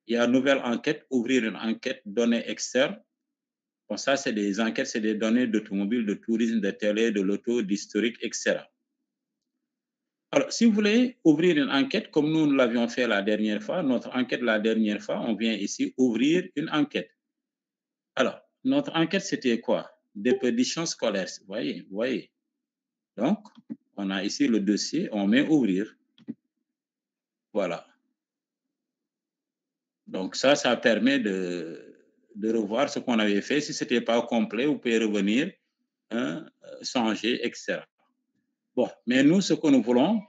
Il y a nouvelle enquête, ouvrir une enquête, données externes. Bon, ça, c'est des enquêtes, c'est des données d'automobile, de tourisme, de télé, de l'auto, d'historique, etc. Alors, si vous voulez ouvrir une enquête, comme nous l'avions fait la dernière fois, notre enquête la dernière fois, on vient ici ouvrir une enquête. Alors, notre enquête, c'était quoi? Déperdition scolaire, vous voyez. Donc, on a ici le dossier, on met ouvrir. Voilà. Donc, ça permet de revoir ce qu'on avait fait. Si ce n'était pas complet, vous pouvez revenir, changer, etc. Bon, mais nous, ce que nous voulons,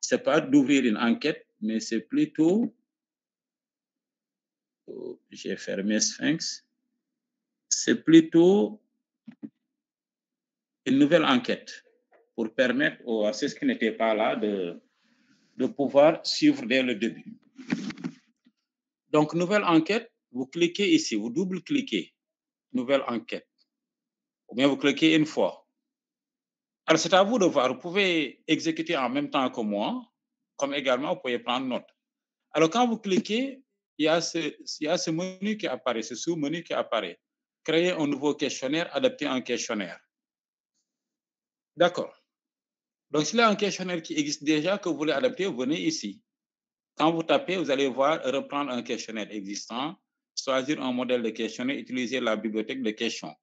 ce n'est pas d'ouvrir une enquête, mais c'est plutôt, j'ai fermé Sphinx, c'est plutôt une nouvelle enquête pour permettre à ceux qui n'étaient pas là de pouvoir suivre dès le début. Donc, nouvelle enquête, vous cliquez ici, vous double-cliquez, nouvelle enquête, ou bien vous cliquez une fois. Alors, c'est à vous de voir, vous pouvez exécuter en même temps que moi, comme également vous pouvez prendre note. Alors, quand vous cliquez, il y a ce menu qui apparaît, ce sous-menu qui apparaît. Créer un nouveau questionnaire, adapter un questionnaire. D'accord. Donc, s'il y a un questionnaire qui existe déjà, que vous voulez adapter, vous venez ici. Quand vous tapez, vous allez voir reprendre un questionnaire existant, choisir un modèle de questionnaire, utiliser la bibliothèque de questions.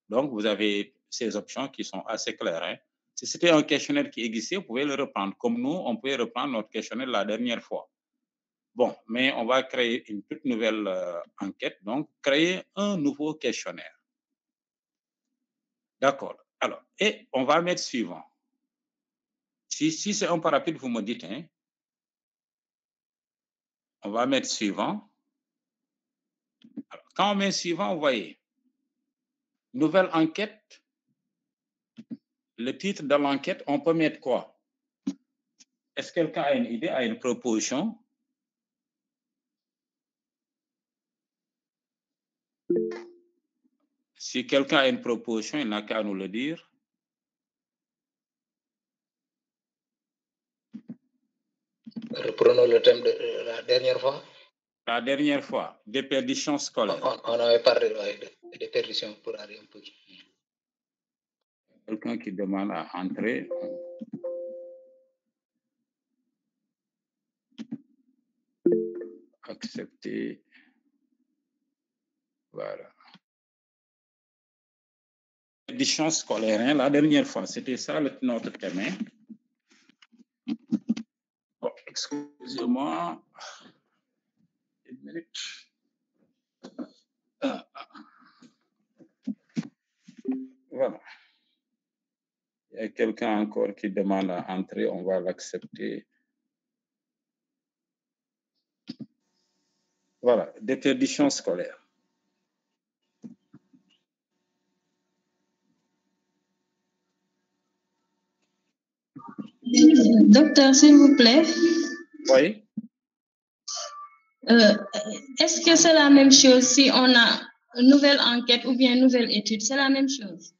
Donc, vous avez ces options qui sont assez claires. Hein. Si c'était un questionnaire qui existait, vous pouvez le reprendre. Comme nous, on pouvait reprendre notre questionnaire la dernière fois. Bon, mais on va créer une toute nouvelle enquête. Donc, créer un nouveau questionnaire. D'accord. Alors, et on va mettre suivant. Si c'est un peu rapide, vous me dites. Hein. On va mettre suivant. Alors, quand on met suivant, vous voyez, nouvelle enquête. Le titre de l'enquête, on peut mettre quoi? Est-ce que quelqu'un a une idée, a une proposition? Si quelqu'un a une proposition, il n'a qu'à nous le dire. Reprenons le thème de la dernière fois. La dernière fois, déperdition scolaire. On avait parlé de déperdition pour aller un peu. Quelqu'un qui demande à entrer. Accepter. Voilà. Déperdition scolaire, hein, la dernière fois, c'était ça notre thème. Hein. Bon, excusez-moi. Une minute. Voilà. Il y a quelqu'un encore qui demande à entrer, on va l'accepter. Voilà, déperdition scolaire. Docteur, s'il vous plaît. Oui. Est-ce que c'est la même chose si on a une nouvelle enquête ou bien une nouvelle étude? C'est la même chose?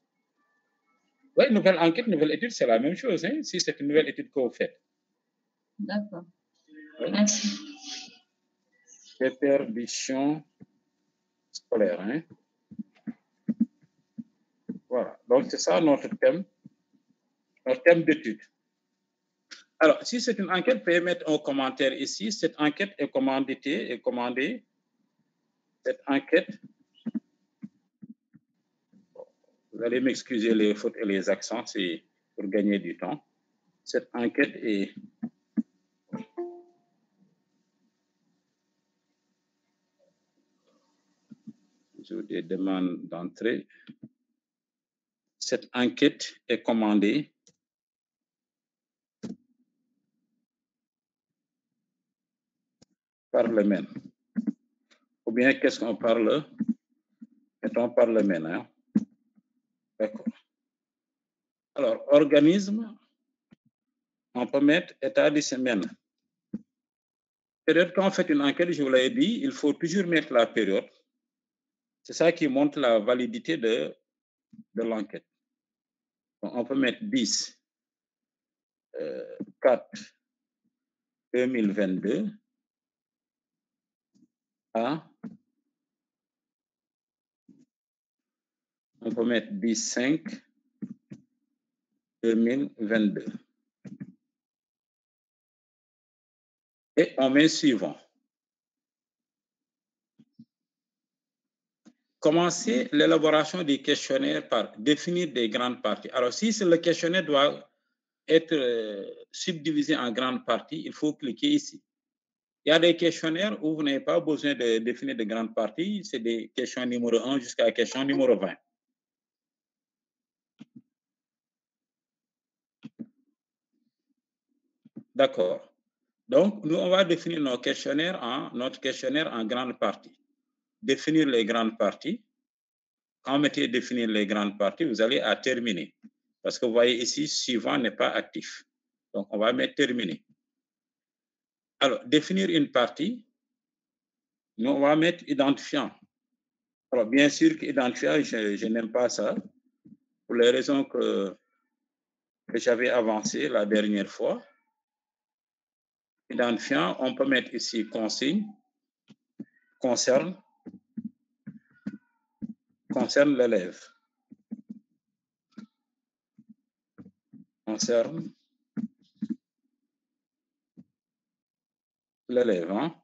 Oui, nouvelle enquête, nouvelle étude, c'est la même chose, hein, si c'est une nouvelle étude que vous faites. D'accord. Oui. Merci. Déperdition scolaire. Hein. Voilà. Donc, c'est ça notre thème d'étude. Alors, si c'est une enquête, vous pouvez mettre un commentaire ici. Cette enquête est commandée. Cette enquête, vous allez m'excuser les fautes et les accents, c'est pour gagner du temps. Cette enquête est des demandes d'entrée. Cette enquête est commandée par le MEN. Ou bien, qu'est-ce qu'on parle? Mettons par le MEN. Hein? D'accord. Alors, organisme, on peut mettre état du MEN. Période, quand on fait une enquête, je vous l'ai dit, il faut toujours mettre la période. C'est ça qui montre la validité de l'enquête. On peut mettre 10, 4, 2022, à, on peut mettre 10/5/2022. Et on met suivant. Commencer l'élaboration des questionnaires par définir des grandes parties. Alors, si le questionnaire doit être subdivisé en grandes parties, il faut cliquer ici. Il y a des questionnaires où vous n'avez pas besoin de définir de grandes parties. C'est des questions numéro 1 jusqu'à la question numéro 20. D'accord. Donc, nous, on va définir notre questionnaire en grandes parties. Définir les grandes parties. Quand vous mettez définir les grandes parties, vous allez à terminer. Parce que vous voyez ici, suivant n'est pas actif. Donc, on va mettre terminer. Alors, définir une partie, nous, on va mettre identifiant. Alors, bien sûr qu'identifiant, je n'aime pas ça, pour les raisons que j'avais avancées la dernière fois. Identifiant, on peut mettre ici consigne, concerne l'élève. Concerne l'élève. Hein?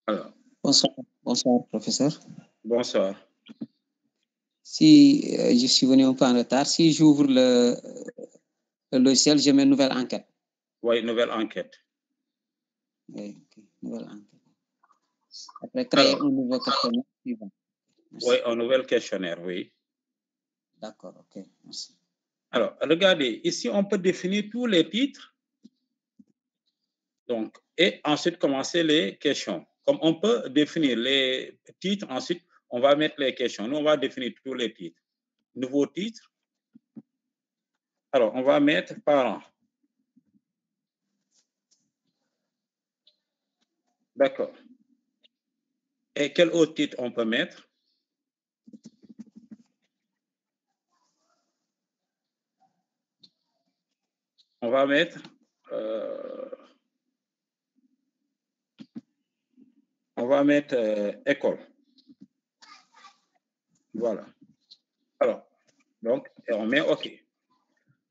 Alors. Bonsoir, professeur. Bonsoir. Si je suis venu un peu en retard, si j'ouvre le logiciel, je mets nouvelle enquête. Oui, nouvelle enquête. Oui, okay. Nouvelle enquête. Après, créer un nouveau questionnaire suivant. Merci. Oui, un nouvel questionnaire, oui. D'accord, ok, merci. Alors, regardez, ici, on peut définir tous les titres. Donc, et ensuite commencer les questions. Comme on peut définir les titres, ensuite, on va mettre les questions. Nous, on va définir tous les titres. Nouveau titre. Alors, on va mettre parents. D'accord. Et quel autre titre on peut mettre? On va mettre école. Voilà. Alors, donc, et on met OK.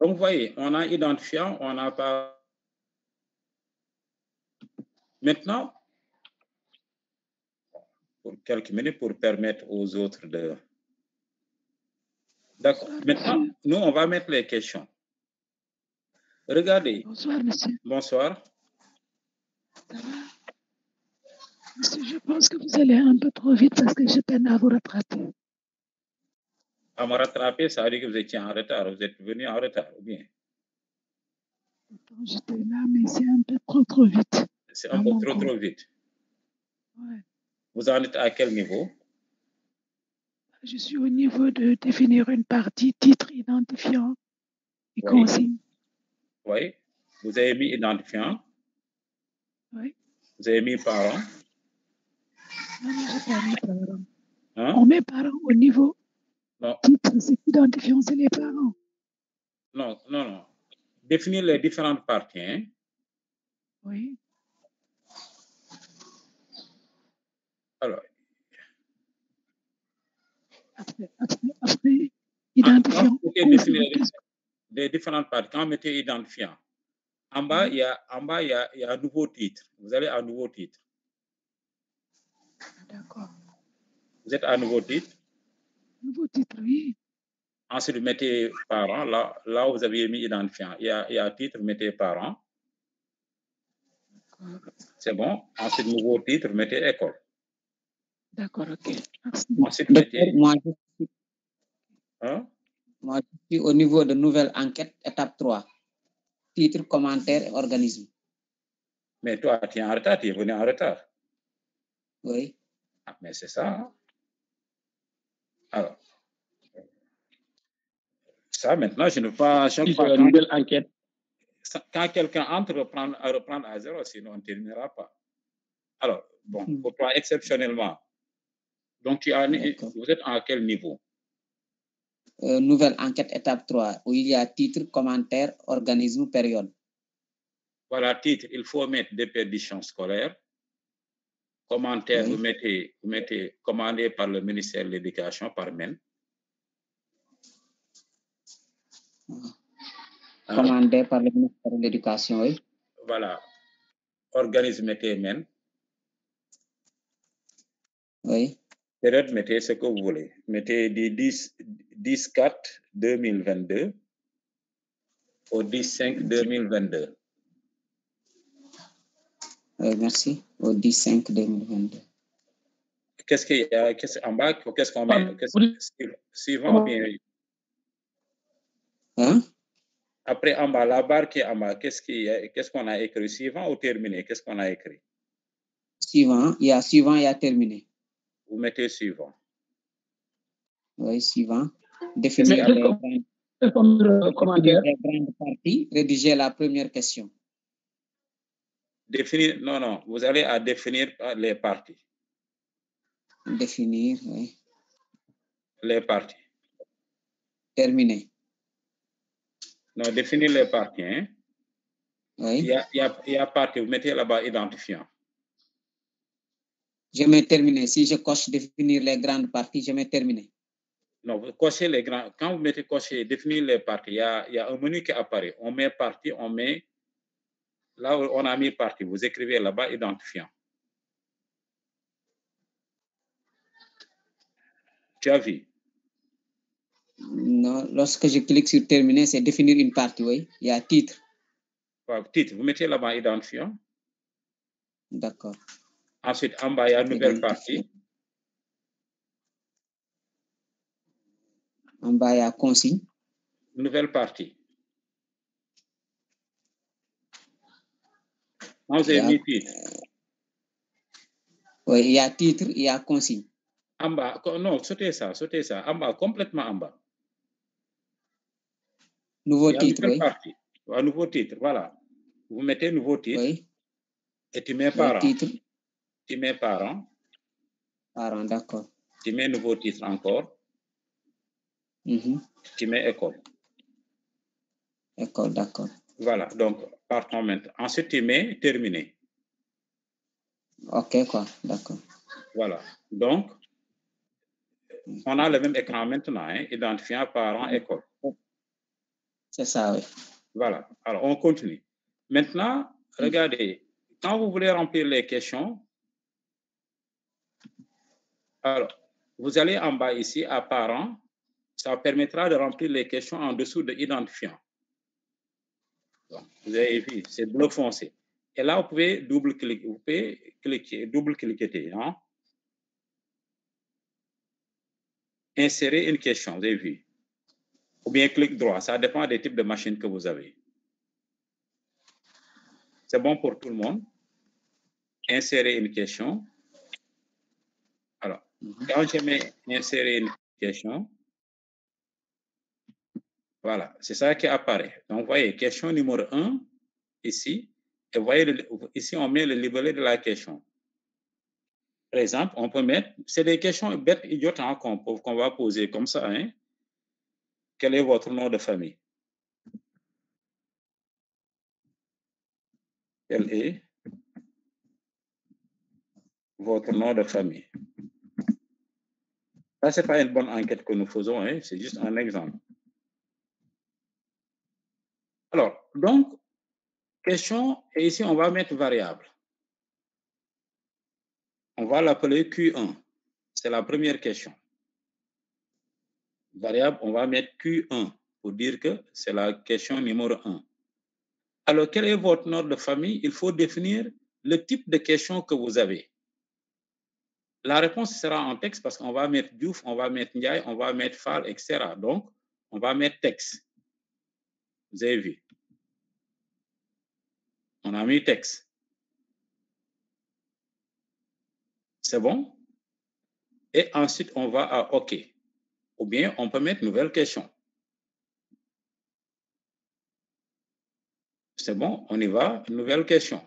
Donc, vous voyez, on a identifiant, on n'a pas. Maintenant, pour quelques minutes, pour permettre aux autres de. D'accord. Maintenant, nous, on va mettre les questions. Regardez. Bonsoir, monsieur. Bonsoir. Ça va? Monsieur, je pense que vous allez un peu trop vite parce que je peine à vous rattraper. À me rattraper, ça veut dire que vous étiez en retard. Vous êtes venu en retard, ou bien? J'étais là, mais c'est un peu trop vite. C'est un peu trop vite. Ouais. Vous en êtes à quel niveau? Je suis au niveau de définir une partie, titre, identifiant et consigne. Oui. Vous avez mis identifiant. Oui. Vous avez mis parents. Non, je n'ai pas mis parents. Hein? On met parents au niveau. Non. Titre, c'est identifiant, c'est les parents. Non. Définir les différentes parties. Hein? Oui. Alors. Après identifiant. Définir les différentes parties. Quand vous mettez identifiant, en bas, il y a un nouveau titre. Vous allez à un nouveau titre. D'accord. Vous êtes à un nouveau titre? Nouveau titre, oui. Ensuite, vous mettez parents. Là où vous avez mis identifiant, il y a un titre, vous mettez parents. C'est bon. Ensuite, nouveau titre, vous mettez école. D'accord, ok. Merci. Ensuite, mettez. Moi, Moi, je suis au niveau de nouvelle enquête, étape 3. Titre, commentaire et organisme. Mais toi, tu es en retard, tu es venu en retard. Oui. Ah, mais c'est ça. Hein? Alors, ça, maintenant, je ne veux pas. Chaque fois, nouvelle enquête. Quand quelqu'un entre, reprendre à zéro, sinon on ne terminera pas. Alors, bon, pour toi, exceptionnellement, donc vous êtes à quel niveau? nouvelle enquête étape 3, où il y a titre, commentaire, organisme, période. Voilà, titre, il faut mettre déperdition scolaire. Commentaire, Oui. vous mettez commandé par le ministère de l'Éducation, par MEN. Commandé par le ministère de l'Éducation, oui. Voilà. Organisme, mettez MEN. Oui. Période, mettez ce que vous voulez. Mettez du 10-4-2022 au 10-5-2022. Merci. Au 10-5-2022. Qu'est-ce qu'il y a en bas? Qu'est-ce qu'on met? Suivant ou bien? Hein? Après, en bas, la barre qui est en bas, qu'est-ce qu'on a écrit? Suivant ou terminé? Qu'est-ce qu'on a écrit? Suivant, il y a suivant, il y a terminé. Vous mettez suivant. Oui, suivant. Définir les grandes parties. Rédiger la première question. Définir, non, vous allez à définir les parties. Définir, oui. Les parties. Terminer. Non, définir les parties. Hein? Oui. Il y a partie, vous mettez là-bas identifiant. Je mets terminé. Si je coche définir les grandes parties, je mets terminé. Non, vous cochez les grands. Quand vous mettez cocher, définir les parties, il y a un menu qui apparaît. On met partie, on met. Là où on a mis partie, vous écrivez là-bas identifiant. Tu as vu? Non, lorsque je clique sur terminer, c'est définir une partie, oui. Il y a titre. Titre, vous mettez là-bas identifiant. D'accord. Ensuite, en bas, il y a une nouvelle partie. En bas, il y a consigne. Nouvelle partie. Quand vous avez mis titre. Oui, il y a titre, il y a consigne. En bas, non, sautez ça. En bas, complètement en bas. Nouveau titre, oui. Partie. Un nouveau titre, voilà. Vous mettez nouveau titre. Oui. Et tu mets parents. Titre. Tu mets parents. Parents, d'accord. Tu mets nouveau titre encore. Tu mets école. École, d'accord. Voilà, donc partons maintenant. Ensuite, tu mets terminé. Ok, quoi, d'accord. Voilà, donc on a le même écran maintenant, hein, identifiant parents, école. C'est ça, oui. Voilà, alors on continue. Maintenant, regardez, quand vous voulez remplir les questions, alors vous allez en bas ici à parents, ça permettra de remplir les questions en dessous de identifiant. Donc, vous avez vu, c'est bleu foncé. Et là, vous pouvez double-cliquer, hein? Insérer une question, vous avez vu. Ou bien clic droit, ça dépend des types de machines que vous avez. C'est bon pour tout le monde. Insérer une question. Alors, quand je mets insérer une question, voilà, c'est ça qui apparaît. Donc, vous voyez, question numéro 1, ici, et vous voyez, ici, on met le libellé de la question. Par exemple, on peut mettre, c'est des questions bêtes, idiotes, hein, qu'on va poser comme ça. Hein. Quel est votre nom de famille? Quel est votre nom de famille? Ça, ce n'est pas une bonne enquête que nous faisons, hein, c'est juste un exemple. Alors, donc, question, et ici, on va mettre variable. On va l'appeler Q1. C'est la première question. Variable, on va mettre Q1 pour dire que c'est la question numéro 1. Alors, quel est votre nom de famille? Il faut définir le type de question que vous avez. La réponse sera en texte parce qu'on va mettre Diouf, on va mettre Ndiaye, on va mettre Fall, etc. Donc, on va mettre texte. Vous avez vu. On a mis texte. C'est bon? Et ensuite, on va à OK. Ou bien, on peut mettre nouvelle question. C'est bon, on y va. Nouvelle question.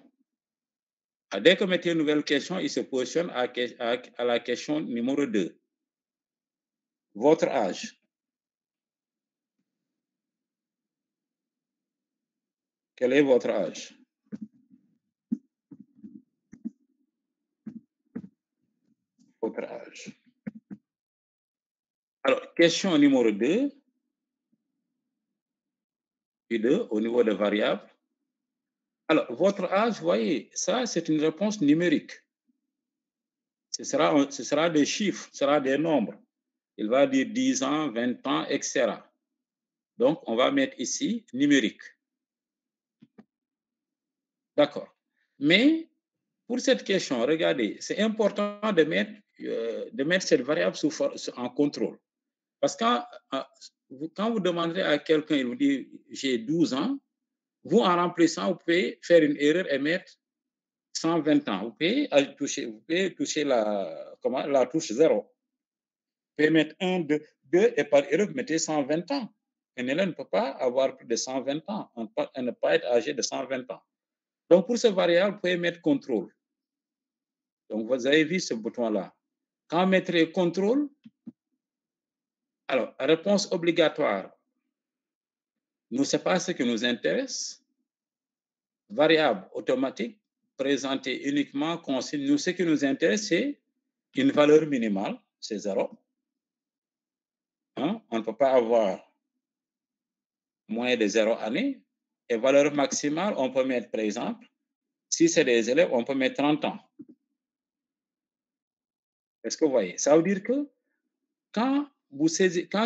Dès que vous mettez une nouvelle question, il se positionne à la question numéro 2. Votre âge. Quel est votre âge? Votre âge. Alors, question numéro 2. Puis 2, au niveau des variables. Alors, votre âge, vous voyez, ça, c'est une réponse numérique. Ce sera des chiffres, ce sera des nombres. Il va dire 10 ans, 20 ans, etc. Donc, on va mettre ici numérique. D'accord. Mais pour cette question, regardez, c'est important de mettre cette variable en contrôle. Parce que quand vous demandez à quelqu'un, il vous dit j'ai 12 ans, vous, en remplissant, vous pouvez faire une erreur et mettre 120 ans. Vous pouvez toucher la touche 0. Vous pouvez mettre 1, 2, et par erreur, vous mettez 120 ans. Un élève ne peut pas avoir plus de 120 ans. On ne peut pas être âgé de 120 ans. Donc, pour cette variable, vous pouvez mettre contrôle. Donc, vous avez vu ce bouton-là. Quand vous mettrez contrôle, alors, réponse obligatoire. Nous, ce n'est pas ce qui nous intéresse. Variable automatique, présentée uniquement consigne. Nous, ce qui nous intéresse, c'est une valeur minimale, c'est 0. Hein? On ne peut pas avoir moins de 0 année. Et valeur maximale, on peut mettre, par exemple, si c'est des élèves, on peut mettre 30 ans. Est-ce que vous voyez? Ça veut dire que quand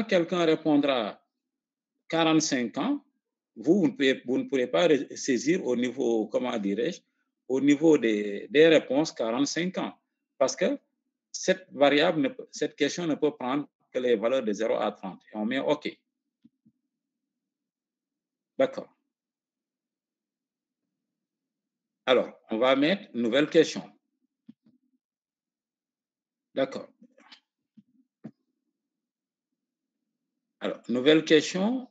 quelqu'un répondra 45 ans, vous ne pourrez pas saisir au niveau, comment dirais-je, au niveau des réponses 45 ans. Parce que cette variable, cette question ne peut prendre que les valeurs de 0 à 30. Et on met OK. D'accord. Alors, on va mettre une nouvelle question. D'accord. Alors, nouvelle question.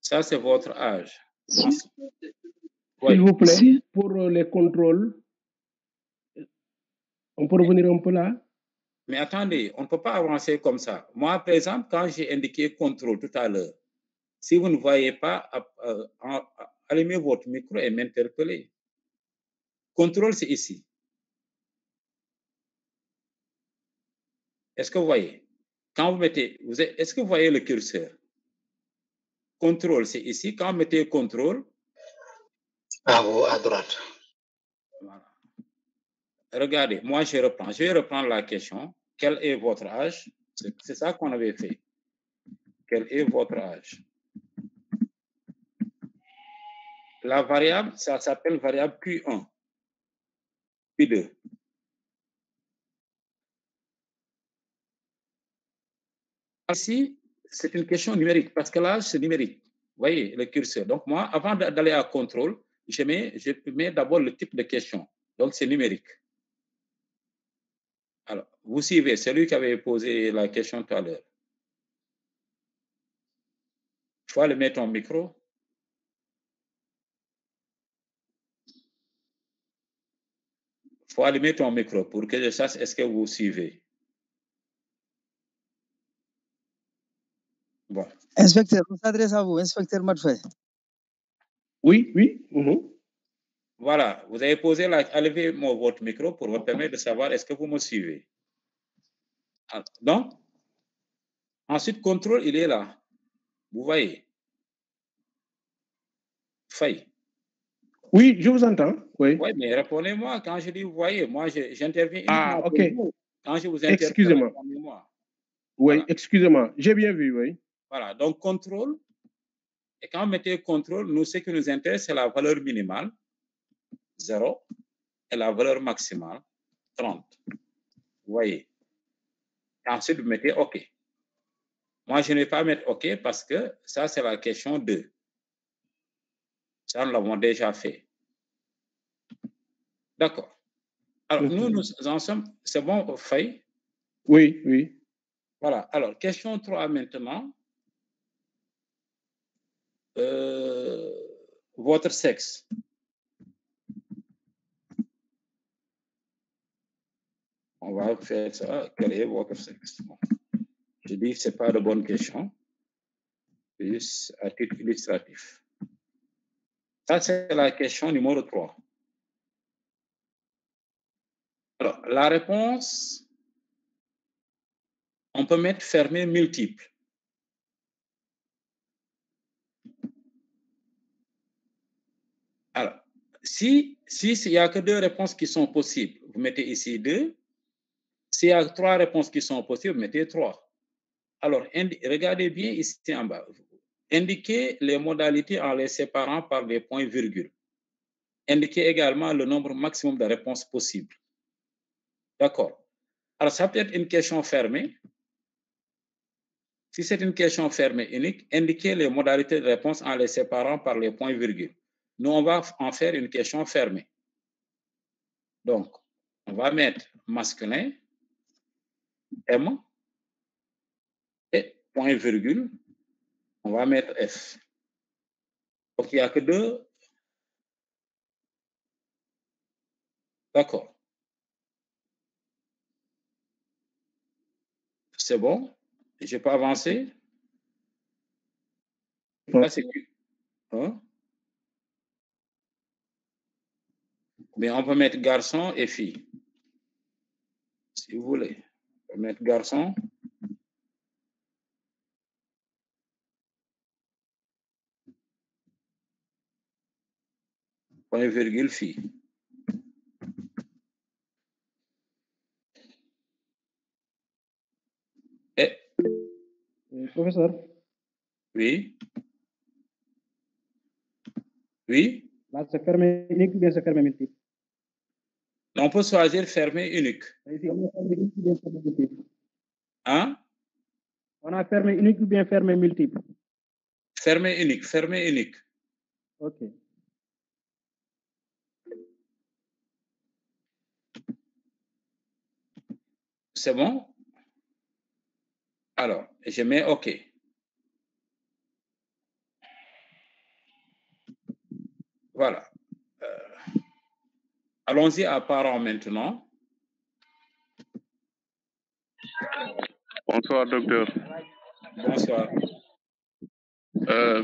Ça, c'est votre âge. S'il vous plaît, pour les contrôles, on peut revenir un peu là? Mais attendez, on ne peut pas avancer comme ça. Moi, par exemple, quand j'ai indiqué contrôle tout à l'heure, si vous ne voyez pas, allumez votre micro et m'interpellez. Contrôle, c'est ici. Est-ce que vous voyez? Quand vous mettez, est-ce que vous voyez le curseur? Contrôle, c'est ici. Quand vous mettez contrôle. À droite. Voilà. Regardez, moi, je reprends. Je vais reprendre la question. Quel est votre âge? C'est ça qu'on avait fait. Quel est votre âge? La variable, ça s'appelle variable Q1, Q2. Ici, c'est une question numérique parce que l'âge, c'est numérique. Vous voyez, le curseur. Donc, moi, avant d'aller à contrôle, je mets d'abord le type de question. Donc, c'est numérique. Alors, vous suivez, celui qui avait posé la question tout à l'heure. Il faut allumer ton micro. Il faut allumer ton micro pour que je sache est-ce que vous suivez. Bon. Inspecteur, on s'adresse à vous, inspecteur Matfay. Oui, oui. Voilà, vous avez posé allumez votre micro pour vous permettre de savoir est-ce que vous me suivez. Alors, donc, ensuite, contrôle, il est là. Vous voyez. Faye. Oui, je vous entends. Oui, oui, mais répondez-moi quand je dis vous voyez. Moi, j'interviens uniquement OK. pour vous. Quand je vous interpelle, Excusez-moi. répondez-moi. Oui, Voilà. excusez-moi. J'ai bien vu, oui. Voilà, donc contrôle. Et quand vous mettez contrôle, nous, ce qui nous intéresse, c'est la valeur minimale, 0, et la valeur maximale, 30. Vous voyez. Et ensuite, vous mettez OK. Moi, je ne vais pas mettre OK parce que ça, c'est la question 2. Ça, nous l'avons déjà fait. D'accord. Alors, nous en sommes... C'est bon, Faye? Oui, oui. Voilà. Alors, question 3 maintenant. Votre sexe. On va faire ça. Quel est votre sexe? Bon. Je dis que ce n'est pas de bonne question. Juste à titre illustratif. Ça, c'est la question numéro 3. Alors, la réponse, on peut mettre fermé multiple. Alors, s'il n'y a que 2 réponses qui sont possibles, vous mettez ici 2. S'il y a 3 réponses qui sont possibles, vous mettez 3. Alors, regardez bien ici en bas. Indiquez les modalités en les séparant par des points-virgules. Indiquez également le nombre maximum de réponses possibles. D'accord. Alors, ça peut être une question fermée. Si c'est une question fermée unique, indiquez les modalités de réponse en les séparant par les points-virgules. Nous, on va en faire une question fermée. Donc, on va mettre masculin, M, et point-virgule, on va mettre F. Donc, il n'y a que 2. D'accord. C'est bon? Je peux avancer? Là, c'est hein? Mais on peut mettre garçon et fille. Si vous voulez. On peut mettre garçon. Point virgule fille. Et Professeur, oui. Oui. là c'est fermé unique ou bien c'est fermé multiple? On peut choisir fermé unique. Ici, on a fermé unique ou bien fermé multiple? Hein? On a fermé unique ou bien fermé multiple? Fermé unique, fermé unique. Ok. C'est bon? Alors, je mets OK. Voilà. Allons-y à parents maintenant. Bonsoir, docteur. Bonsoir.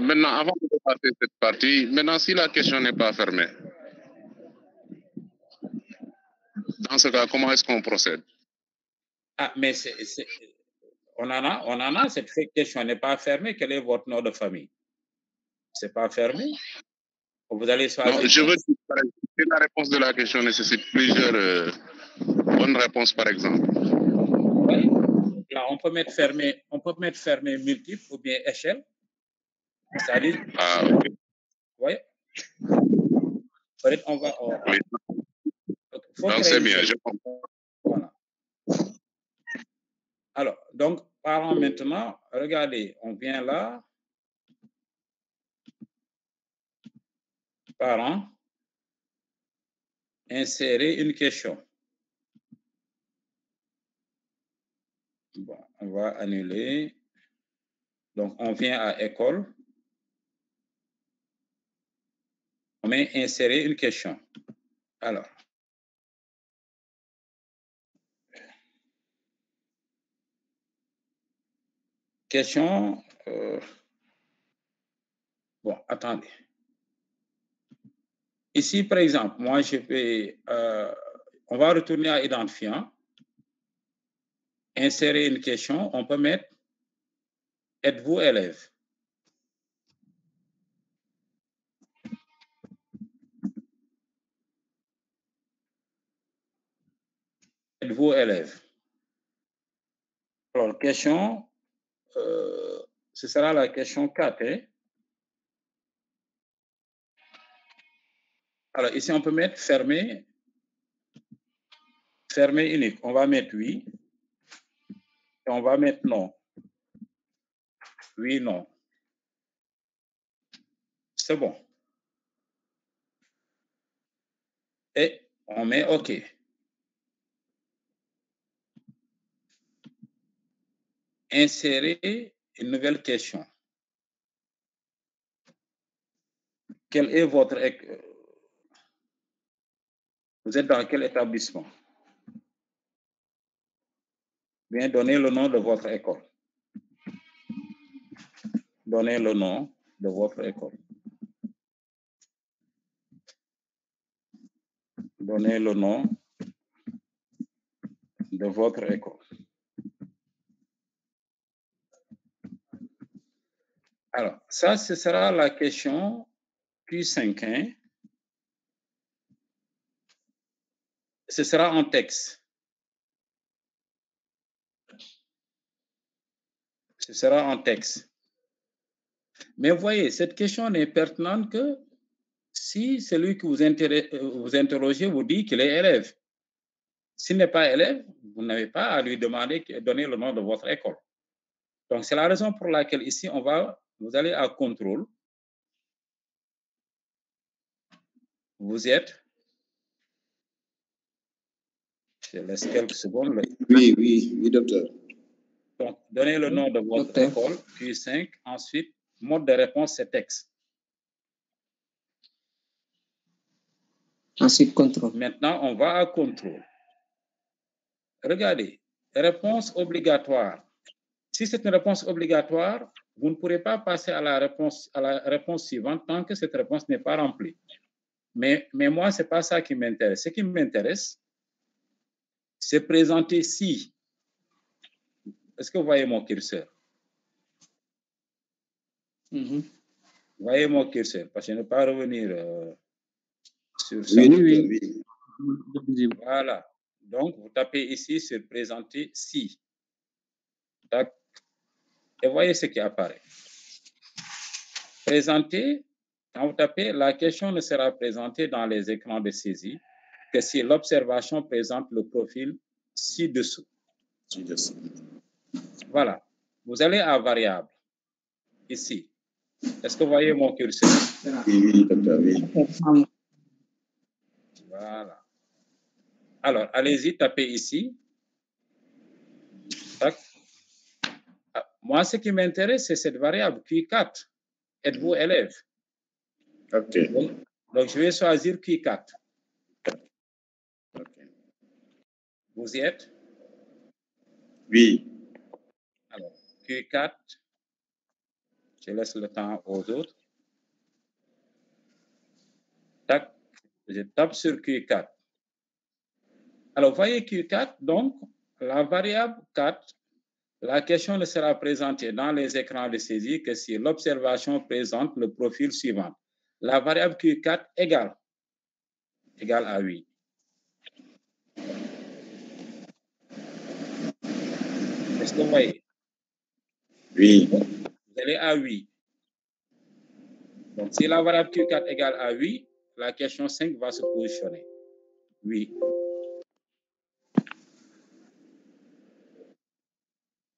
Maintenant, avant de passer cette partie, maintenant, si la question n'est pas fermée, dans ce cas, comment est-ce qu'on procède? Ah, mais on en a, cette question n'est pas fermée. Quel est votre nom de famille? C'est pas fermé. Vous allez choisir. Non, je veux dire, par exemple, si la réponse de la question nécessite plusieurs bonnes réponses, par exemple. Oui. Là, on peut mettre fermé multiple ou bien échelle. C'est-à-dire. Ah, ok. Oui. Peut-être on va. Oui. Donc, c'est bien, je comprends. Voilà. Alors, donc, parlons maintenant. Regardez, on vient là. Parents. Insérer une question. Bon, on va annuler. Donc, on vient à école. On met insérer une question. Alors. Question. Bon, attendez. Ici, par exemple, moi, je vais. On va retourner à identifiant. Insérer une question. On peut mettre êtes-vous élève? Êtes-vous élève? Alors, question, ce sera la question 4. Hein? Alors, ici, on peut mettre fermé unique. On va mettre oui. Et on va mettre non. Oui, non. C'est bon. Et on met OK. Insérer une nouvelle question. Quel est votre... Vous êtes dans quel établissement? Bien, donnez le nom de votre école. Donnez le nom de votre école. donnez le nom de votre école. Alors, ça, ce sera la question Q5. Hein? Ce sera en texte. Ce sera en texte. Mais voyez, cette question n'est pertinente que si celui que vous interrogez vous dit qu'il est élève. S'il n'est pas élève, vous n'avez pas à lui demander de donner le nom de votre école. Donc, c'est la raison pour laquelle ici, vous allez à contrôle. Vous êtes. Je laisse quelques secondes. Oui, docteur. Donc, donnez le nom de votre école, puis 5. Ensuite, mode de réponse, c'est texte. Ensuite, contrôle. Maintenant, on va à contrôle. Regardez, réponse obligatoire. Si c'est une réponse obligatoire, vous ne pourrez pas passer à la réponse suivante tant que cette réponse n'est pas remplie. Mais moi, ce n'est pas ça qui m'intéresse. Ce qui m'intéresse, c'est présenter si. Est-ce que vous voyez mon curseur? Vous voyez mon curseur? Parce que je ne vais pas revenir sur ça. Oui. Voilà. Donc, vous tapez ici sur présenter si. Tac. Et voyez ce qui apparaît. Présenter, quand vous tapez, la question ne sera présentée dans les écrans de saisie que si l'observation présente le profil ci-dessous. Voilà. Vous allez à variable, ici. Est-ce que vous voyez mon curseur? Oui, docteur, oui. Voilà. Alors, allez-y, tapez ici. Tac. Moi, ce qui m'intéresse, c'est cette variable Q4. Êtes-vous élève? OK. Donc, je vais choisir Q4. OK. Vous y êtes? Oui. Alors, Q4. Je laisse le temps aux autres. Tac. Je tape sur Q4. Alors, voyez Q4, donc, la variable 4, la question ne sera présentée dans les écrans de saisie que si l'observation présente le profil suivant. La variable Q4 égale à 8. Est-ce que vous voyez? Oui. Vous allez à 8. Donc, si la variable Q4 égale à 8, la question 5 va se positionner. 8.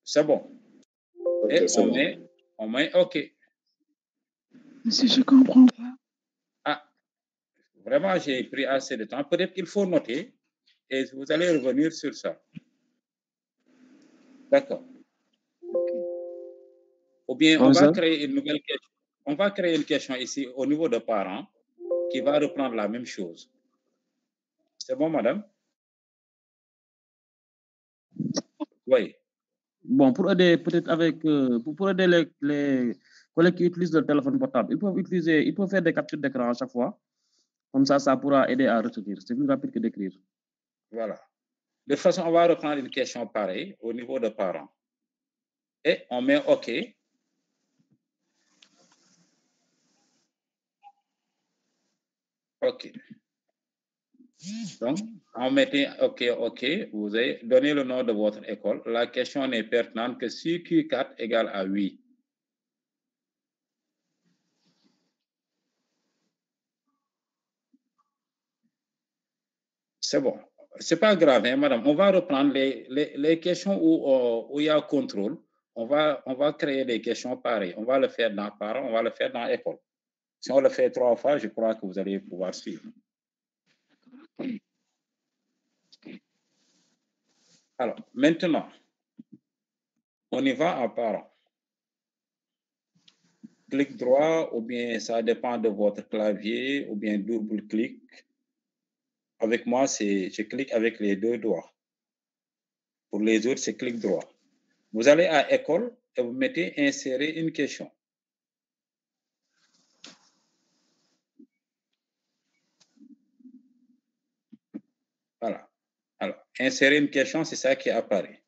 C'est bon. Okay, et on met OK. Monsieur, je comprends pas. Ah, vraiment, j'ai pris assez de temps. Peut-être qu'il faut noter et vous allez revenir sur ça. D'accord. Ou bien, on va créer une nouvelle question. On va créer une question ici au niveau de parents qui va reprendre la même chose. C'est bon, madame? Oui. Bon, pour aider peut-être avec pour aider les collègues qui utilisent le téléphone portable, ils peuvent faire des captures d'écran à chaque fois. Comme ça pourra aider à retenir. C'est plus rapide que d'écrire. Voilà. De toute façon, on va reprendre une question pareille au niveau de parents. Et on met OK. OK. Donc, en mettant OK, vous avez donné le nom de votre école. La question n'est pertinente que si Q4 égale à 8. C'est bon. C'est pas grave, hein, madame. On va reprendre les questions où il y a contrôle. On va créer des questions pareilles. On va le faire dans parents, on va le faire dans école. Si on le fait 3 fois, je crois que vous allez pouvoir suivre. Alors, maintenant, on y va en parents. Clic droit, ou bien ça dépend de votre clavier, ou bien double clic. Avec moi, je clique avec les 2 doigts. Pour les autres, c'est clic droit. Vous allez à école et vous mettez insérer une question. Insérer une question, c'est ça qui apparaît.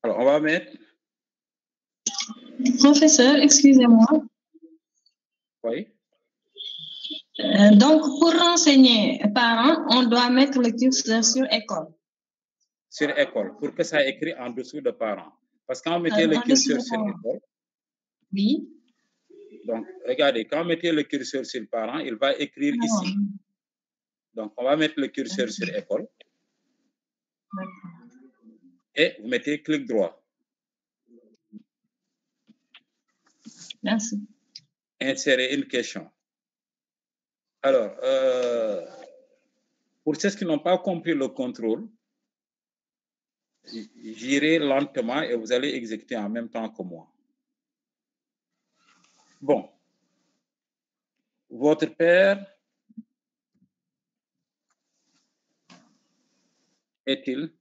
Alors, on va mettre... Professeur, excusez-moi. Oui. Donc, pour renseigner parents, on doit mettre le curseur sur école. Sur école, pour que ça écrit en dessous de parents. Parce que quand vous mettez le curseur sur école, oui. Donc, regardez, quand vous mettez le curseur sur parents, il va écrire ici. Donc, on va mettre le curseur sur école. Et vous mettez clic droit. Merci. Insérer une question. Alors, pour ceux qui n'ont pas compris le contrôle, j'irai lentement et vous allez exécuter en même temps que moi. Bon. Votre père est-il?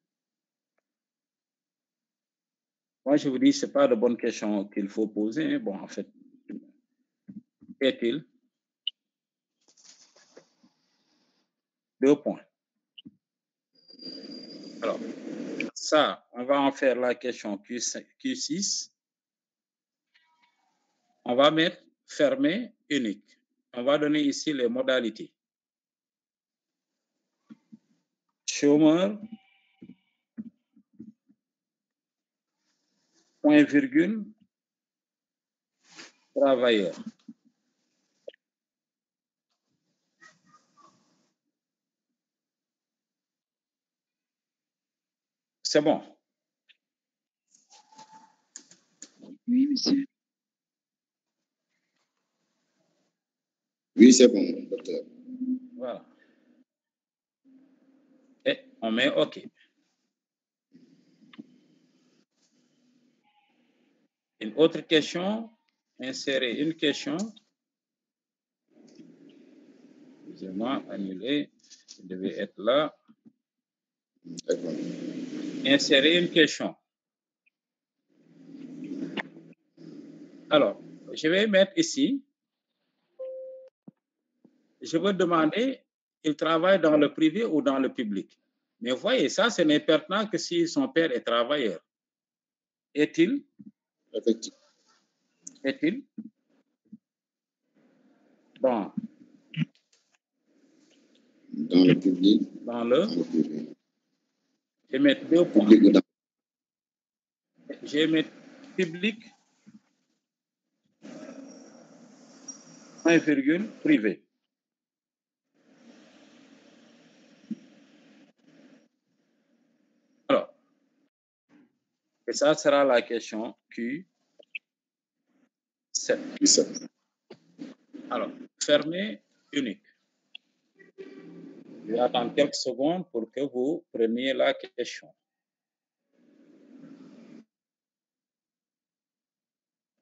Moi, je vous dis, ce n'est pas de bonne question qu'il faut poser. Bon, en fait, est-il? 2 points. Alors, ça, on va en faire la question Q6. On va mettre fermé unique. On va donner ici les modalités. Chômeur, point virgule, travailleur. C'est bon. Oui, monsieur. Oui, c'est bon, docteur. Voilà. Et on met OK. Une autre question, insérer une question. Excusez-moi, annuler. Il devait être là. Insérer une question. Alors, je vais mettre ici. Je veux demander, il travaille dans le privé ou dans le public? Mais voyez, ça, ce n'est pertinent que si son père est travailleur. Est-il? Effectivement. Est-il? Dans le public. Dans le privé. Je vais mettre 2 points. Je vais mettre public, point virgule, privé. Alors, et ça sera la question Q7. Alors, fermé unique. Je vais attendre quelques secondes pour que vous preniez la question.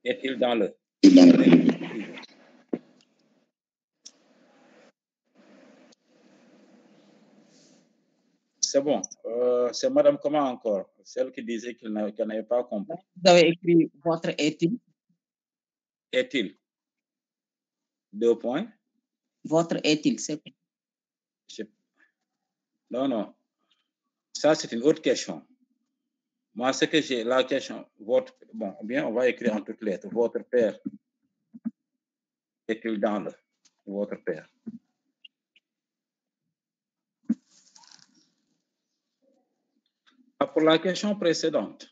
Est-il dans le privé? C'est bon. C'est Madame comment encore? Celle qui disait qu'elle n'avait pas compris. Vous avez écrit votre est-il? Est-il? 2 points. Votre est-il, c'est quoi? Non, non. Ça, c'est une autre question. Moi, ce que j'ai, la question, votre, bon, bien, on va écrire en toutes lettres. Votre père est-il dans le? Votre père. Pour la question précédente,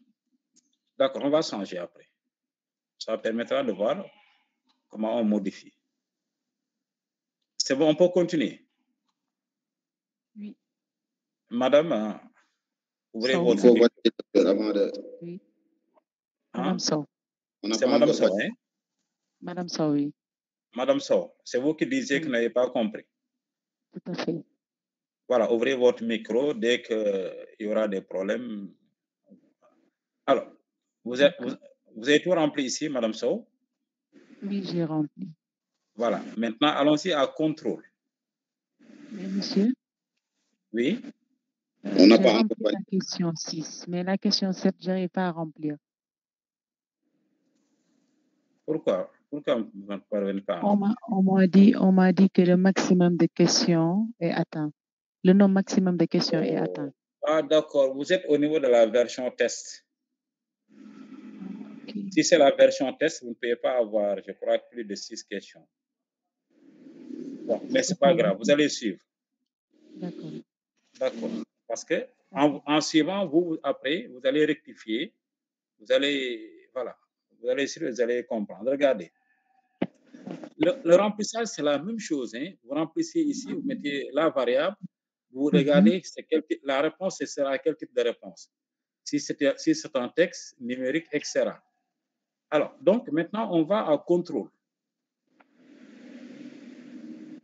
d'accord, on va changer après. Ça permettra de voir comment on modifie. C'est bon, on peut continuer. Oui. Madame, ouvrez Sow. votre Il faut micro. voter avant de... Oui. Hein? Madame Sow. C'est Madame Sow, hein? Madame Sow, oui. Madame Sow, c'est vous qui disiez que vous n'avez pas compris. Tout à fait. Voilà, ouvrez votre micro dès qu'il y aura des problèmes. Alors, vous avez tout rempli ici, Madame Sow? Oui, j'ai rempli. Voilà, maintenant allons-y à contrôle. Mais monsieur? Oui? On n'a J'ai pas rempli encore la question 6, mais la question 7, je n'arrive pas à remplir. Pourquoi vous ne parvenez pas? On m'a dit que le maximum de questions est atteint. Le nombre maximum de questions est atteint. Ah, d'accord. Vous êtes au niveau de la version test. Ok. Si c'est la version test, vous ne pouvez pas avoir, je crois, plus de 6 questions. Bon, mais c'est pas grave. Vous allez suivre. D'accord. D'accord. Parce que en suivant, après, vous allez rectifier. Vous allez, voilà. Vous allez comprendre. Regardez. Le remplissage, c'est la même chose. Hein. Vous remplissez ici, vous mettez la variable, vous regardez la réponse, ce sera quel type de réponse. Si c'est un texte numérique, etc. Alors, donc maintenant, on va à contrôle.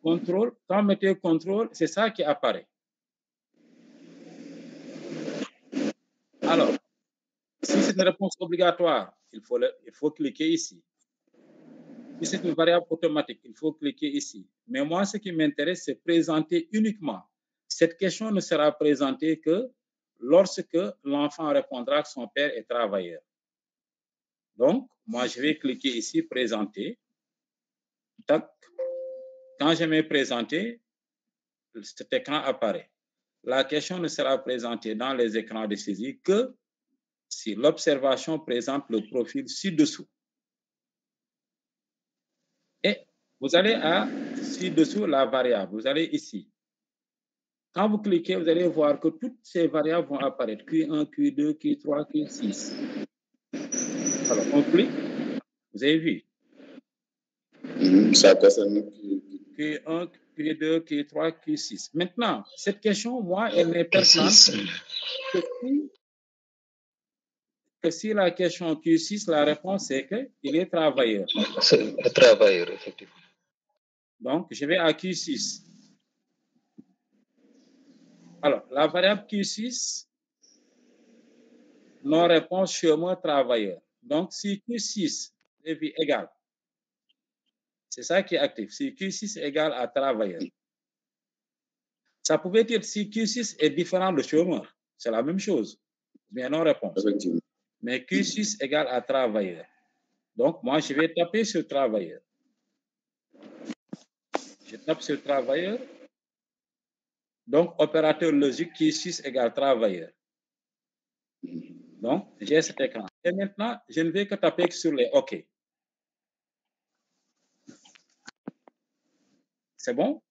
Contrôle, quand vous mettez contrôle, c'est ça qui apparaît. Alors, si c'est une réponse obligatoire, il faut cliquer ici. Si c'est une variable automatique, il faut cliquer ici. Mais moi, ce qui m'intéresse, c'est présenter uniquement. Cette question ne sera présentée que lorsque l'enfant répondra que son père est travailleur. Donc, moi, je vais cliquer ici, présenter. Tac. Quand je mets présenter, cet écran apparaît. La question ne sera présentée dans les écrans de saisie que si l'observation présente le profil ci-dessous. Et vous allez à ci-dessous la variable. Vous allez ici. Quand vous cliquez, vous allez voir que toutes ces variables vont apparaître. Q1, Q2, Q3, Q6. Alors, on clique. Vous avez vu. Ça concerne Q1, Q2, Q3, Q6. Maintenant, cette question, moi, elle n'est pertinente que si la question Q6, la réponse est qu'il est travailleur. C'est le travailleur, effectivement. Donc, je vais à Q6. Alors, la variable Q6, non-réponse chemin travailleur. Donc, si Q6 est égal, c'est ça qui est actif. Si Q6 est égal à travailleur, ça pouvait dire si Q6 est différent de chômeur, c'est la même chose. Bien non-réponse. Mais Q6 égale à travailleur. Donc, moi, je vais taper sur travailleur. Je tape sur travailleur. Donc, opérateur logique Q6 égale travailleur. Donc, j'ai cet écran. Et maintenant, je ne vais que taper sur les OK. C'est bon?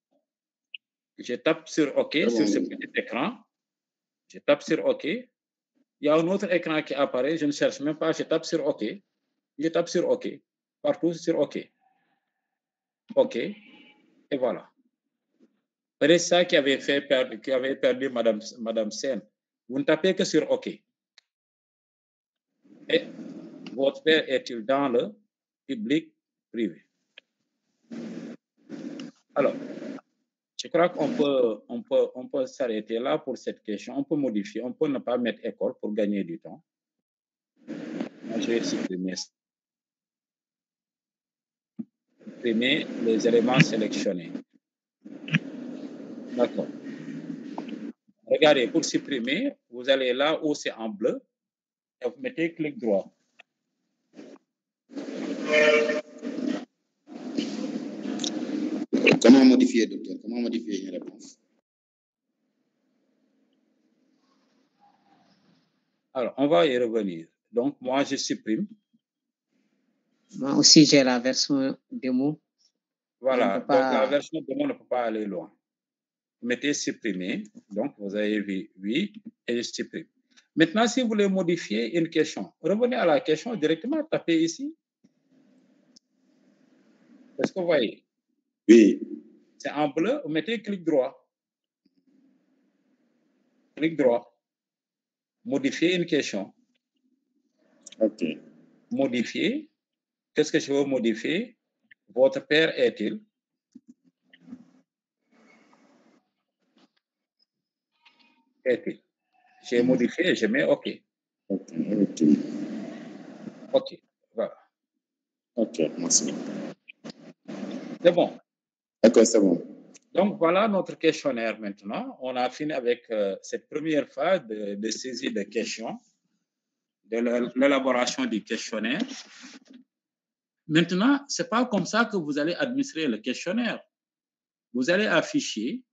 Je tape sur OK sur ce petit écran. Je tape sur OK. Il y a un autre écran qui apparaît. Je ne cherche même pas. Je tape sur OK. Je tape sur OK. Partout sur OK. OK. Et voilà. C'est ça qui avait perdu Madame Sen. Vous ne tapez que sur OK. Et votre père est-il dans le public privé? Alors, je crois qu'on peut s'arrêter là pour cette question. On peut modifier, on peut ne pas mettre école pour gagner du temps. Moi, je vais supprimer les éléments sélectionnés. D'accord. Regardez, pour supprimer, vous allez là où c'est en bleu et vous mettez clic droit. Comment modifier, docteur? Comment modifier une réponse? Alors, on va y revenir. Donc, moi, je supprime. Moi aussi, j'ai la version démo. Voilà, donc la version démo ne peut pas aller loin. Mettez supprimer. Donc, vous avez vu oui et je supprime. Maintenant, si vous voulez modifier une question, revenez à la question directement, tapez ici. Est-ce que vous voyez? Oui. C'est en bleu, vous mettez clic droit. Clic droit. Modifier une question. OK. Modifier. Qu'est-ce que je veux modifier? Votre père est-il? Est-il? J'ai modifié et je mets OK. OK, voilà. OK, merci. C'est bon. D'accord, c'est bon. Donc, voilà notre questionnaire maintenant. On a fini avec cette première phase de saisie de questions, de l'élaboration du questionnaire. Maintenant, ce n'est pas comme ça que vous allez administrer le questionnaire. Vous allez afficher,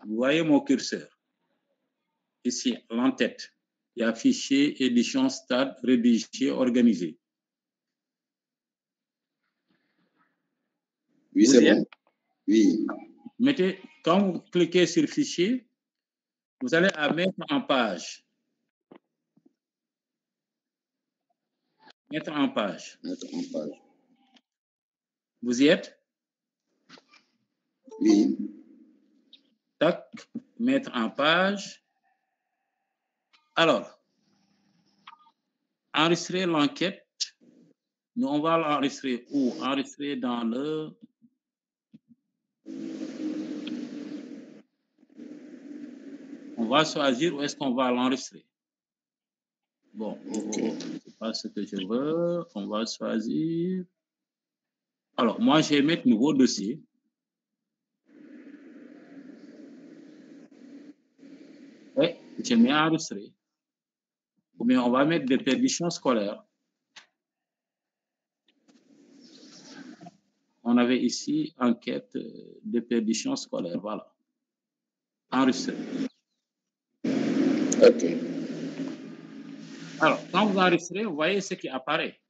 vous voyez mon curseur, ici, l'entête. Il y a fichier, édition, stade, rédigé, organisé. Oui, c'est bon. Oui. Mettez, quand vous cliquez sur fichier, vous allez à mettre en page. Mettre en page. Mettre en page. Vous y êtes? Oui. Tac, mettre en page. Alors, enregistrer l'enquête. Nous, on va l'enregistrer où? Enregistrer dans le... On va choisir où est-ce qu'on va l'enregistrer. Bon, c'est pas ce que je veux. On va choisir. Alors, moi, je vais mettre nouveau dossier. Et je mets enregistrer. Ou bien on va mettre des perditions scolaires. On avait ici enquête de perditions scolaires. Voilà. Enregistrer. OK. Alors, quand vous enregistrez, vous voyez ce qui apparaît.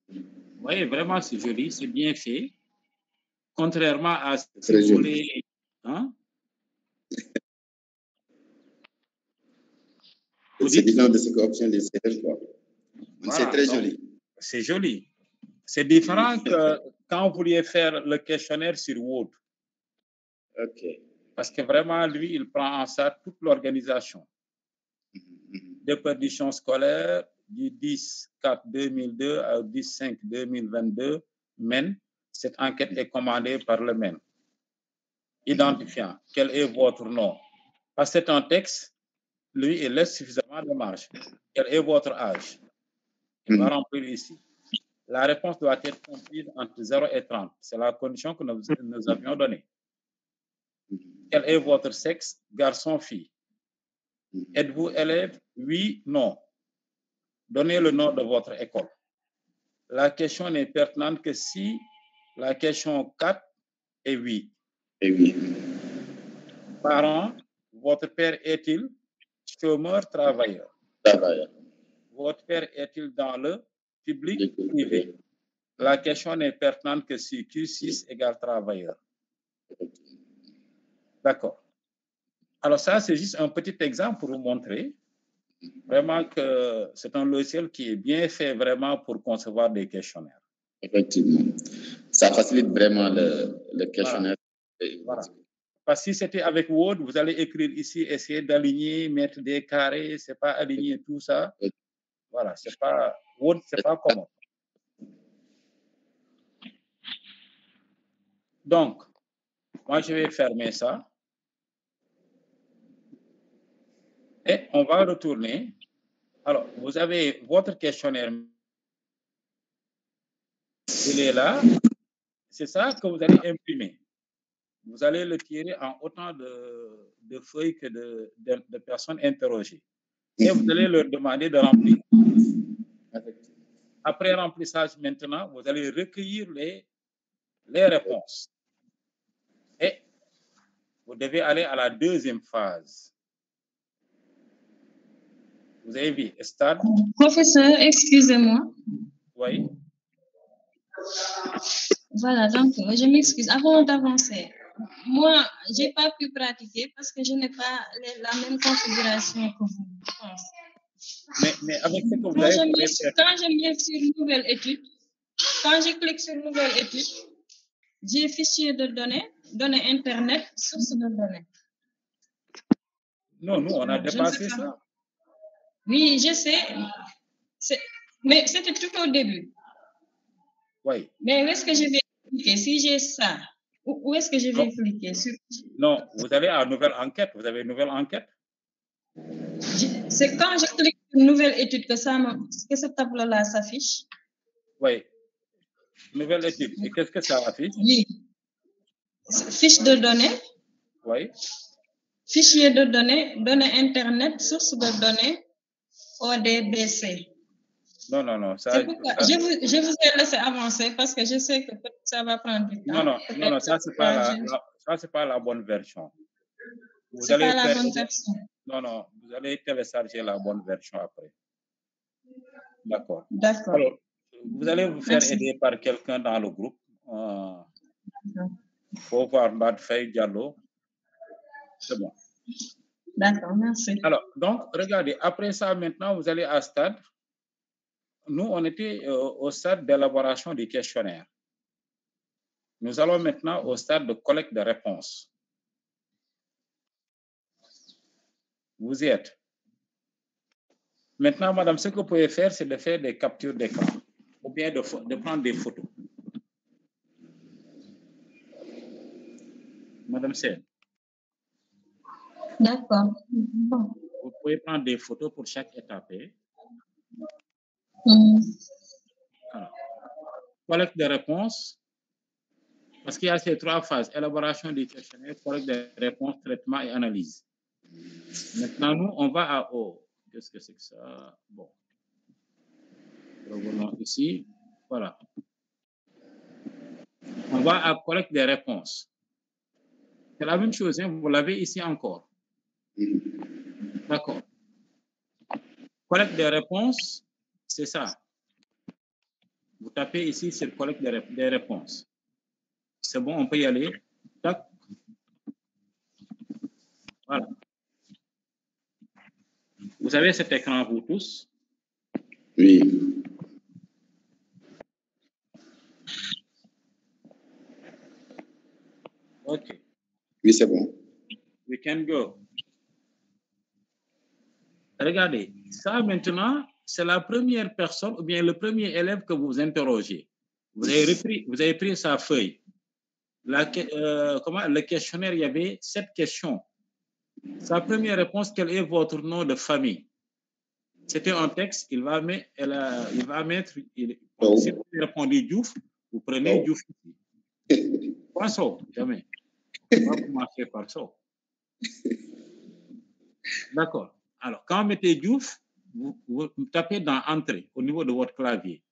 Vous voyez, vraiment, c'est joli, c'est bien fait. Contrairement à ce que vous voulez. Hein? C'est différent de ce qu'obtient les CL, quoi. Voilà, c'est très joli. C'est joli. C'est différent que quand vous vouliez faire le questionnaire sur Word. OK. Parce que vraiment, lui, il prend en charge toute l'organisation. De perditions scolaires du 10/4/2002 à 10/5/2022, MEN. Cette enquête est commandée par le MEN. Identifiant quel est votre nom. Parce que c'est un texte, lui, il laisse suffisamment de marge. Quel est votre âge? Il va remplir ici. La réponse doit être comprise entre 0 et 30. C'est la condition que nous avions donnée. Quel est votre sexe? Garçon, fille. Êtes-vous élève? Oui, non. Donnez le nom de votre école. La question n'est pertinente que si la question 4 est oui. Et oui. Parents, votre père est-il chômeur, travailleur? Travailleur. Votre père est-il dans le public, privé? La question n'est pertinente que si Q6 égale travailleur. D'accord. Alors ça, c'est juste un petit exemple pour vous montrer vraiment que c'est un logiciel qui est bien fait vraiment pour concevoir des questionnaires. Effectivement. Ça facilite vraiment le questionnaire. Voilà. Parce que si c'était avec Word, vous allez écrire ici, essayer d'aligner, mettre des carrés, c'est pas aligner tout ça. Voilà, c'est pas Word, c'est pas commode. Donc, moi, je vais fermer ça. Et on va retourner. Alors, vous avez votre questionnaire. Il est là. C'est ça que vous allez imprimer. Vous allez le tirer en autant de feuilles que de personnes interrogées. Et vous allez leur demander de remplir. Après remplissage, maintenant, vous allez recueillir les réponses. Et vous devez aller à la deuxième phase. Vous avez vu, stade. Professeur, excusez-moi. Oui. Voilà, donc je m'excuse. Avant d'avancer, moi, je n'ai pas pu pratiquer parce que je n'ai pas la même configuration que vous, je pense. Mais avec ce que vous Quand avez je mets sur nouvelle étude, quand je clique sur nouvelle étude, j'ai fichier de données, données internet, source de données. Non, nous, on a dépassé ça. Oui, je sais. Mais c'était tout au début. Oui. Mais où est-ce que je vais cliquer? Si j'ai ça, où est-ce que je vais cliquer? Non, vous allez à nouvelle enquête. Vous avez une nouvelle enquête? C'est quand je clique sur nouvelle étude que ce tableau-là s'affiche. Oui. Nouvelle étude. Et qu'est-ce que ça affiche? Oui. fiche de données, Oui. fichier de données Internet, source de données, ODBC. Non. C'est pourquoi je vous ai laissé avancer parce que je sais que ça va prendre du temps. Non, ça, c'est pas la bonne version. C'est pas la bonne version. Non, vous allez télécharger la bonne version après. D'accord. D'accord. Alors, vous allez vous faire aider par quelqu'un dans le groupe. Faut voir Mbad Faye Diallo. C'est bon. D'accord, merci. Alors, donc, regardez, après ça, maintenant, vous allez à stade. Nous, on était au stade d'élaboration du questionnaire. Nous allons maintenant au stade de collecte de réponses. Vous y êtes. Maintenant, madame, ce que vous pouvez faire, c'est de faire des captures d'écran ou bien de prendre des photos. Madame Sen. D'accord. Bon. Vous pouvez prendre des photos pour chaque étape. Alors, collecte de réponses, parce qu'il y a ces 3 phases, élaboration du questionnaire, collecte de réponses, traitement et analyse. Maintenant, nous, on va à O. Qu'est-ce que c'est que ça? Bon. Revenons ici. Voilà. On va à collecte des réponses. C'est la même chose, hein? Vous l'avez ici encore. D'accord. Collecte des réponses, c'est ça. Vous tapez ici, c'est collecte des réponses. C'est bon, on peut y aller. Tac. Voilà. Vous avez cet écran, vous tous? Oui. OK. Oui, c'est bon. We can go. Regardez, ça maintenant, c'est la première personne ou bien le premier élève que vous interrogez. Vous avez pris sa feuille. Le questionnaire, il y avait 7 questions. Sa première réponse, quel est votre nom de famille? C'était un texte, il va mettre, si vous répondez Diouf, vous prenez Diouf. Pas ça, jamais. On va commencer par ça. D'accord. Alors, quand vous mettez Diouf, vous tapez dans Entrée au niveau de votre clavier.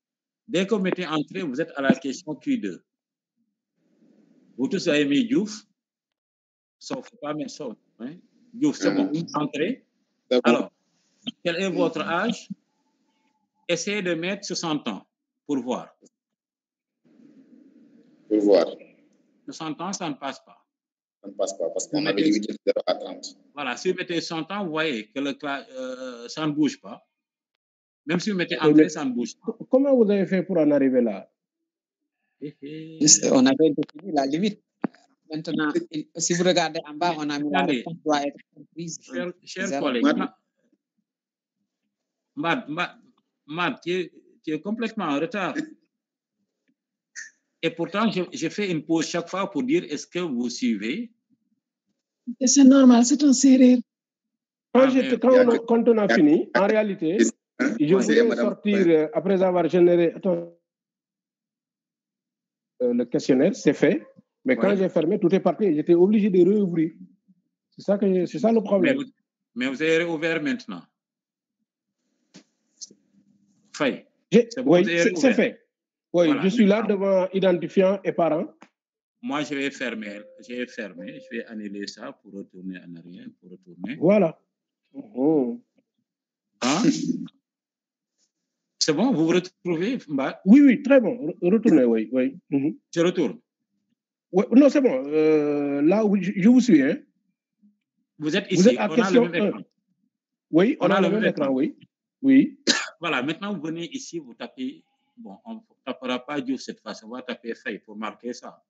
Dès que vous mettez Entrée, vous êtes à la question Q2. Vous tous avez mis Diouf, sauf pas mettre ça. Hein? Diouf, c'est bon. Entrée. Alors, quel est votre âge? Essayez de mettre 60 ans pour voir. Pour voir. 60 ans, ça ne passe pas. Ça ne passe pas parce qu'on avait limité de 0 à 30. Voilà, si vous mettez 100 ans, vous voyez que ça ne bouge pas. Même si vous mettez Entrée, ça ne bouge pas. Comment vous avez fait pour en arriver là? On avait défini la limite. Maintenant, si vous regardez en bas, on a mis la réponse doit être comprise. Chers collègues, Mad, tu es complètement en retard. Et pourtant, je fais une pause chaque fois pour dire est-ce que vous suivez? C'est normal, c'est un sérieux. Quand on a fini, en réalité, je voulais sortir, après avoir généré le questionnaire, c'est fait. Mais quand j'ai fermé, tout est parti. J'étais obligé de réouvrir. C'est ça le problème. Mais vous avez réouvert maintenant. Fait. Oui, c'est fait. Oui, voilà. Je suis là devant identifiant et parent. Moi, je vais fermer. Je vais annuler ça pour retourner en arrière. Voilà. Hein? C'est bon, vous vous retrouvez, Mba? Oui, très bon. Retournez, oui. Je retourne. Oui, non, c'est bon. Là, oui, je vous suis. Hein. Vous êtes ici. Vous êtes à question 1. Oui, on a le même écran, oui. Voilà, maintenant, vous venez ici, vous tapez. Bon, on ne tapera pas Diouf cette fois, on va taper Faye pour marquer ça.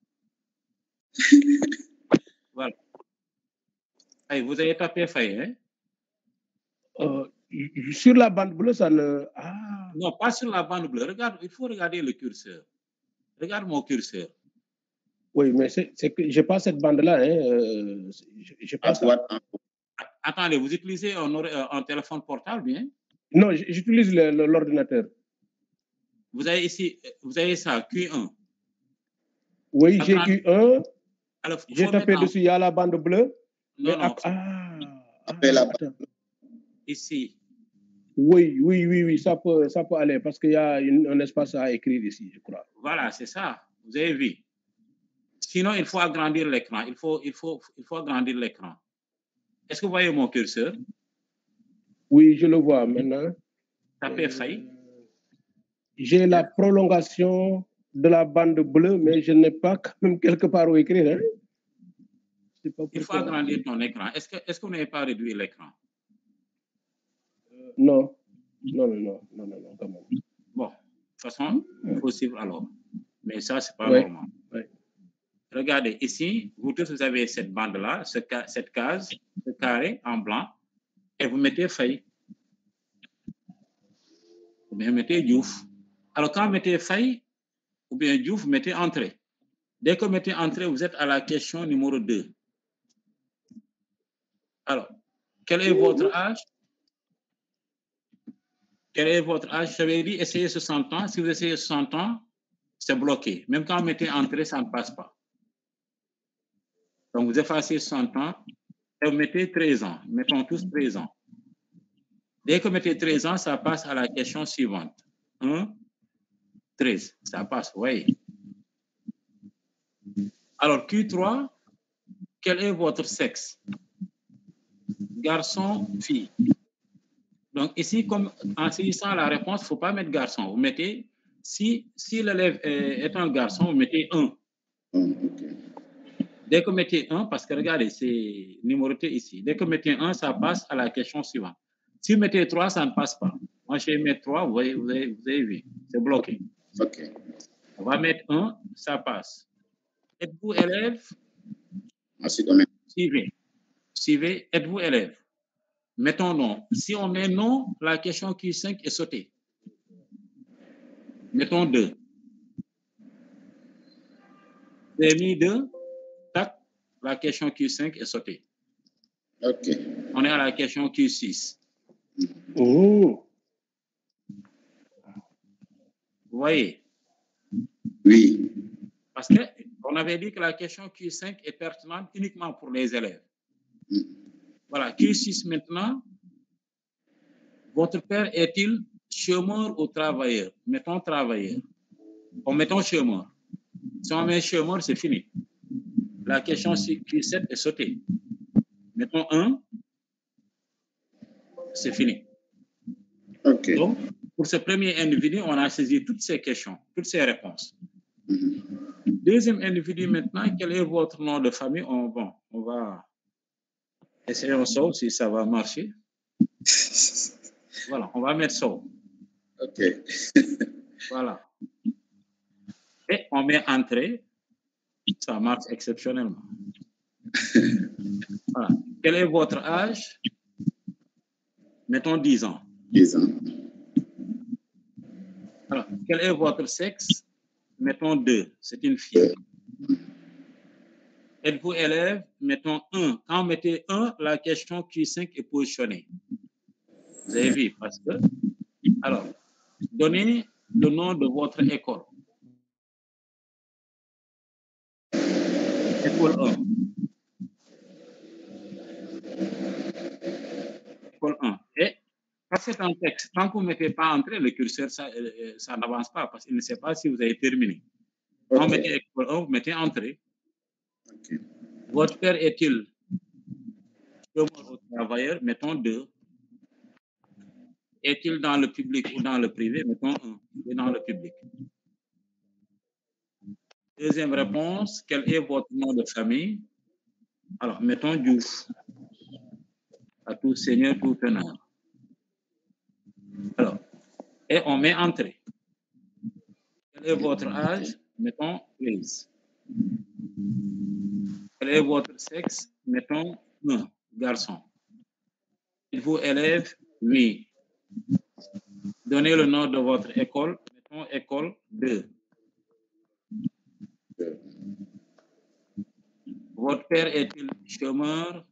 Voilà. Hey, vous avez tapé Faye, hein? Sur la bande bleue, ça ne... Ah. Non, pas sur la bande bleue. Regarde, il faut regarder le curseur. Regarde mon curseur. Oui, mais c'est que je n'ai pas cette bande-là. Hein. J'ai pas ça. Attendez, vous utilisez un téléphone portable, bien? Non, j'utilise l'ordinateur. Vous avez ici, vous avez ça, Q1. Oui, j'ai Q1. Alors, il J'ai faut tapé mettre en- dessus, il y a la bande bleue. Non, mais non, Après la attends. ici. Oui, ça peut aller parce qu'il y a un espace à écrire ici, je crois. Voilà, c'est ça. Vous avez vu. Sinon, il faut agrandir l'écran. Il faut agrandir l'écran. Est-ce que vous voyez mon curseur? Oui, je le vois maintenant. Tapez Faye. J'ai la prolongation de la bande bleue, mais je n'ai pas quand même quelque part où écrire. Hein? Je sais pas Il faut pourquoi. agrandir ton écran. Est-ce que vous n'avez pas réduit l'écran? Non, quand même. Bon, de toute façon, il faut suivre alors. Mais ça, c'est pas Ouais. normal. Regardez, ici, vous tous, vous avez cette bande-là, cette case, ce carré en blanc, et vous mettez Faye. Ou bien vous mettez Diouf. Alors, quand vous mettez Faye, ou bien Diouf, vous mettez entrée. Dès que vous mettez entrée, vous êtes à la question numéro 2. Alors, quel est votre âge? Quel est votre âge? J'avais dit essayez 60 ans. Si vous essayez 60 ans, c'est bloqué. Même quand vous mettez entrée, ça ne passe pas. Donc, vous effacez 60 ans et vous mettez 13 ans. Mettons tous 13 ans. Dès que vous mettez 13 ans, ça passe à la question suivante. 1, 13. Ça passe, vous voyez. Alors, Q3, quel est votre sexe? Garçon, fille. Donc, ici, comme en saisissant la réponse, il ne faut pas mettre garçon. Vous mettez, si l'élève est un garçon, vous mettez 1. Dès que vous mettez 1, parce que regardez, c'est numéroté ici. Dès que vous mettez 1, ça passe à la question suivante. Si vous mettez 3, ça ne passe pas. Moi, je vais mettre 3, vous avez vu, c'est bloqué. OK. On va mettre 1, ça passe. Êtes-vous élève? Ensuite, on met Suivez, êtes-vous élève? Mettons non. Si on met non, la question Q5 est sautée. Mettons 2. Vous avez mis 2, tac, la question Q5 est sautée. OK. On est à la question Q6. Oh. Vous voyez? Oui. Parce qu'on avait dit que la question Q5 est pertinente uniquement pour les élèves. Voilà, Q6 maintenant. Votre père est-il chômeur ou travailleur? Mettons travailleur. Ou mettons chômeur. Si on met chômeur, c'est fini. La question Q7 est sautée. Mettons 1, c'est fini. OK. Donc, pour ce premier individu, on a saisi toutes ces questions, toutes ces réponses. Deuxième individu maintenant, quel est votre nom de famille? On va essayer un saut si ça va marcher. Voilà, on va mettre saut. OK. Voilà. Et on met entrée. Ça marche exceptionnellement. Voilà. Quel est votre âge? Mettons 10 ans. 10 ans. Alors, quel est votre sexe? Mettons 2. C'est une fille. Êtes-vous élève? Mettons 1. Quand vous mettez 1, la question Q5 est positionnée. Vous avez vu, parce que... Alors, donnez le nom de votre école. École 1. École 1. Et parce que c'est un texte, tant que vous ne mettez pas entrée, le curseur, ça n'avance pas parce qu'il ne sait pas si vous avez terminé. Quand vous mettez école 1, vous mettez entrée. OK. Votre père est-il chômeur ou travailleur? Mettons 2. Est-il dans le public ou dans le privé? Mettons 1. Il est dans le public. Deuxième réponse, quel est votre nom de famille? Alors, mettons Diouf. À tout seigneur, tout honneur. Alors, et on met entrée. Quel est votre âge? Mettons 13. Quel est votre sexe? Mettons 1, garçon. Êtes-vous élève? Oui. Donnez le nom de votre école. Mettons école 2. Votre père est-il chômeur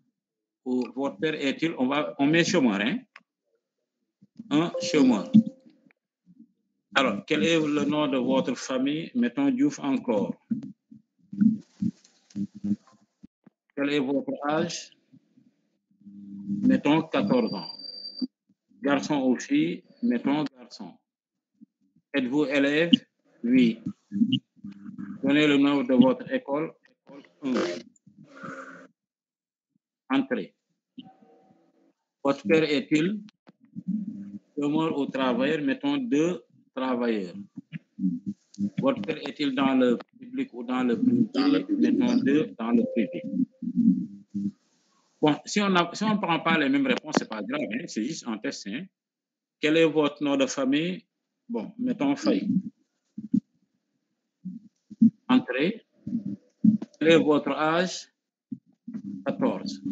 ou votre père est-il... On met chômeur, hein? Un chômeur. Alors, quel est le nom de votre famille? Mettons Diouf encore. Quel est votre âge? Mettons 14 ans. Garçon ou fille? Mettons garçon. Êtes-vous élève? Oui. Donnez le nom de votre école. École 1. Entrée. Votre père est-il chômeur ou travailleur? Mettons 2 travailleurs. Votre père est-il dans le public ou dans le privé? Mettons 2 dans le privé. Bon, si on ne prend pas les mêmes réponses, ce n'est pas grave, hein, c'est juste un test. Hein. Quel est votre nom de famille? Bon, mettons Faye. Entrée. Quel est votre âge? 14.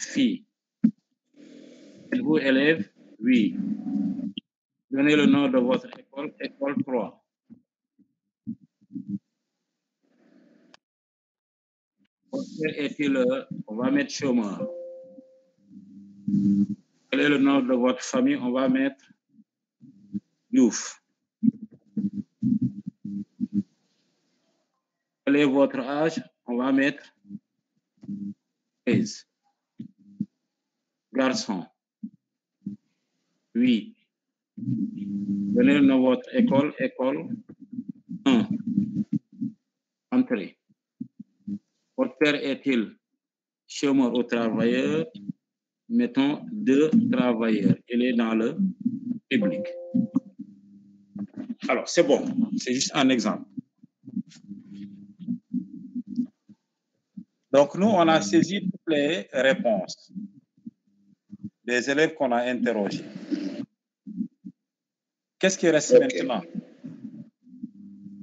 Fille. Êtes-vous élève? Oui. Donnez le nom de votre école. École 3. Votre père est-il, on va mettre chômeur. Quel est le nom de votre famille? On va mettre Diouf. Quel est votre âge? On va mettre 13. Garçon. Oui. Donnez le nom de votre école. École 1. Entrée. Votre père est-il chômeur ou travailleur? Mettons 2 travailleurs. Il est dans le public. Alors, c'est bon. C'est juste un exemple. Donc, nous, on a saisi toutes les réponses des élèves qu'on a interrogés. Qu'est-ce qui reste maintenant?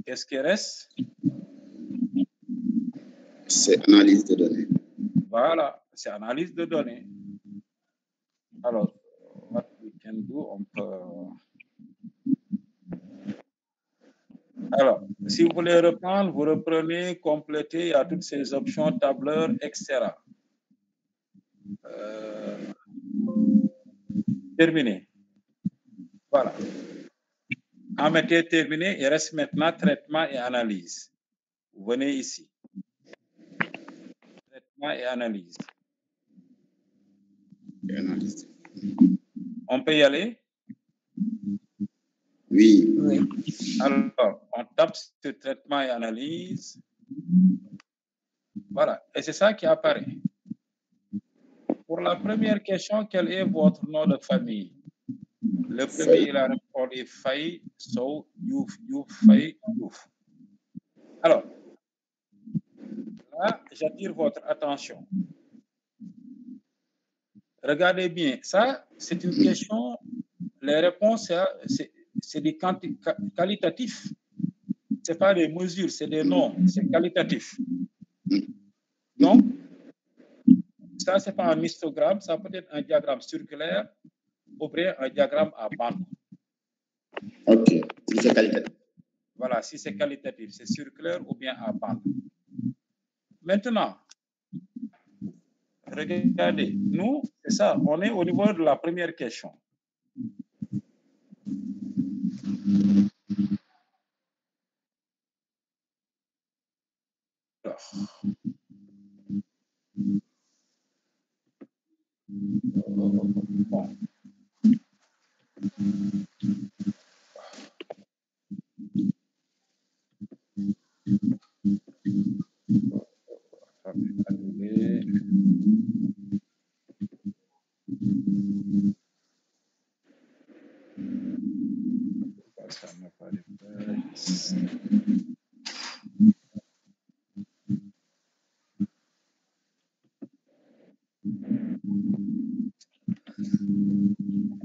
Qu'est-ce qui reste? C'est analyse de données. Voilà, c'est analyse de données. Alors, what we can do, on peut... Alors, si vous voulez reprendre, vous reprenez, complétez, il y a toutes ces options, tableur, etc. Terminé. Voilà. En métier terminé, il reste maintenant traitement et analyse. Vous venez ici. Traitement et analyse. On peut y aller? Oui. Alors, on tape sur traitement et analyse. Voilà. Et c'est ça qui apparaît. Pour la première question, quel est votre nom de famille? Le premier, il a répondu Faye, So, Youf, Faye, Youf. Alors, là, j'attire votre attention. Regardez bien, ça, c'est une question, les réponses, c'est des qualitatifs. Ce n'est pas des mesures, c'est des noms, c'est qualitatif. Donc, ça, ce n'est pas un histogramme, ça peut être un diagramme circulaire ou bien un diagramme à bande. OK, si c'est qualitatif. Voilà, si c'est qualitatif, c'est circulaire ou bien à bande. Maintenant, regardez, nous, c'est ça, on est au niveau de la première question. Alors, bon. Annuler. Ça n'a pas de place.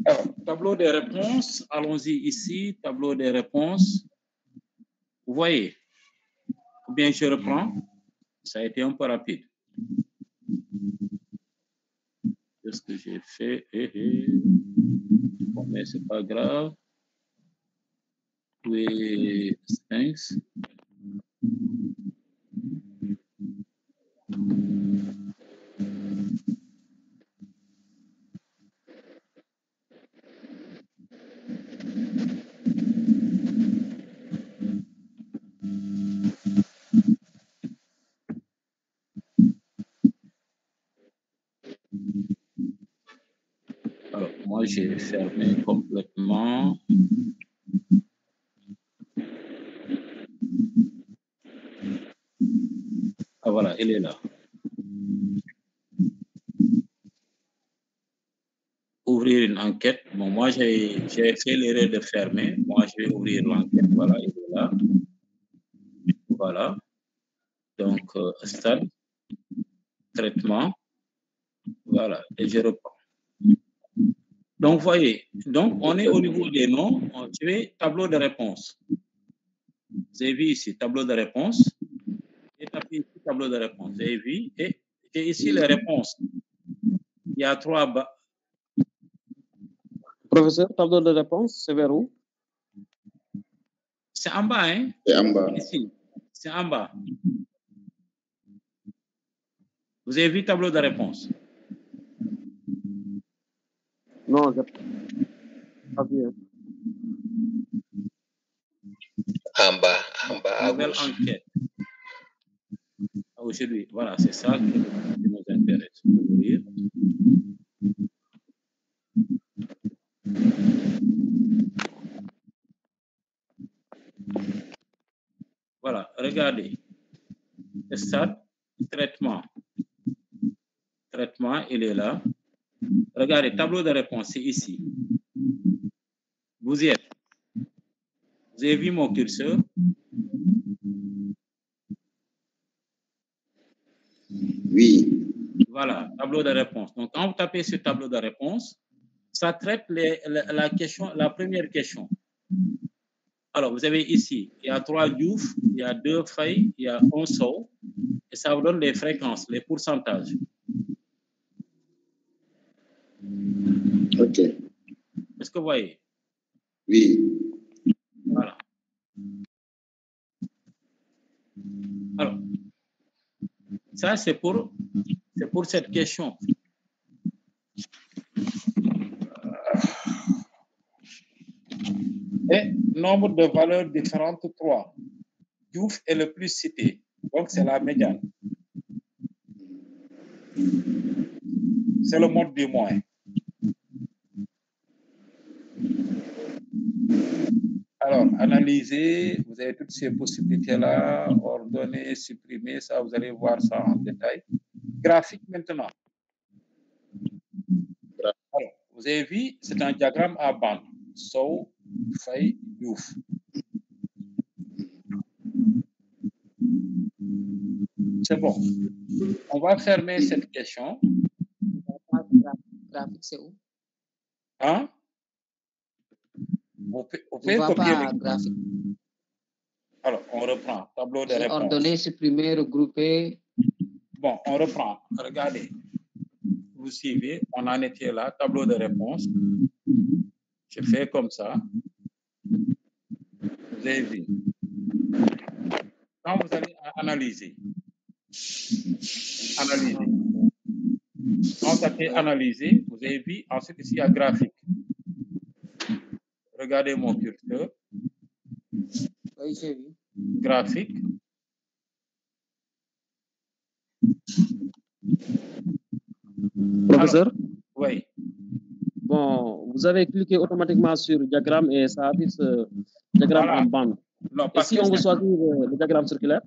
Alors, tableau des réponses, allons-y ici, tableau des réponses. Vous voyez, ou bien je reprends, ça a été un peu rapide. Qu'est-ce que j'ai fait? Bon, mais c'est pas grave. Oui, thanks. j'ai fermé complètement. Ah voilà, elle est là. Ouvrir une enquête. Bon, moi, j'ai fait l'erreur de fermer. Moi, je vais ouvrir l'enquête. Voilà, elle est là. Voilà. Donc, stade, traitement. Voilà, et je reprends. Donc, voyez, donc on est au niveau des noms. Tu es tableau de réponse. Vous avez vu ici, tableau de réponse. Et tapez ici, tableau de réponse. Vous avez vu? Et ici, les réponses. Il y a 3 bas. Professeur, tableau de réponse, c'est vers où? C'est en bas, hein? C'est en bas. Ici, c'est en bas. Vous avez vu tableau de réponse? Non, je pas vu. En bas, à Nouvelle gauche. enquête. Aujourd'hui, voilà, c'est ça qui nous intéresse. Ouvrir. Voilà, regardez. Stade, traitement. Traitement, il est là. Regardez, tableau de réponse, c'est ici. Vous y êtes. Vous avez vu mon curseur? Oui. Voilà, tableau de réponse. Donc, quand vous tapez ce tableau de réponse, ça traite la première question. Alors, vous avez ici, il y a 3 Diouf, il y a 2 Faye, il y a 1 Sow, et ça vous donne les fréquences, les pourcentages. OK. Est-ce que vous voyez? Oui. Voilà. Alors, ça, c'est pour cette question. Et nombre de valeurs différentes, 3. Diouf est le plus cité, donc c'est la médiane. C'est le mode du moins. Alors, analyser, vous avez toutes ces possibilités-là, ordonner, supprimer, ça, vous allez voir ça en détail. Graphique maintenant. Alors, vous avez vu, c'est un diagramme à bande. Sow, Faye, Diouf. C'est bon. On va fermer cette question. Graphique, c'est où? Hein? Vous pouvez copier. Graphique. Alors, on reprend. Tableau de réponse. Ordonner, supprimer, regrouper. Bon, on reprend. Regardez. Vous suivez. On en était là. Tableau de réponse. Je fais comme ça. Vous avez vu. Quand vous allez analyser. Analyser. Quand vous tapez analyser, vous avez vu. Ensuite, ici, il y a graphique. Regardez mon curseur. Oui, j'ai vu. Graphique. Professeur? Alors, oui. Bon, vous avez cliqué automatiquement sur le diagramme et ça affiche ce diagramme Voilà. en bande. Non, Et si on veut choisir le diagramme circulaire?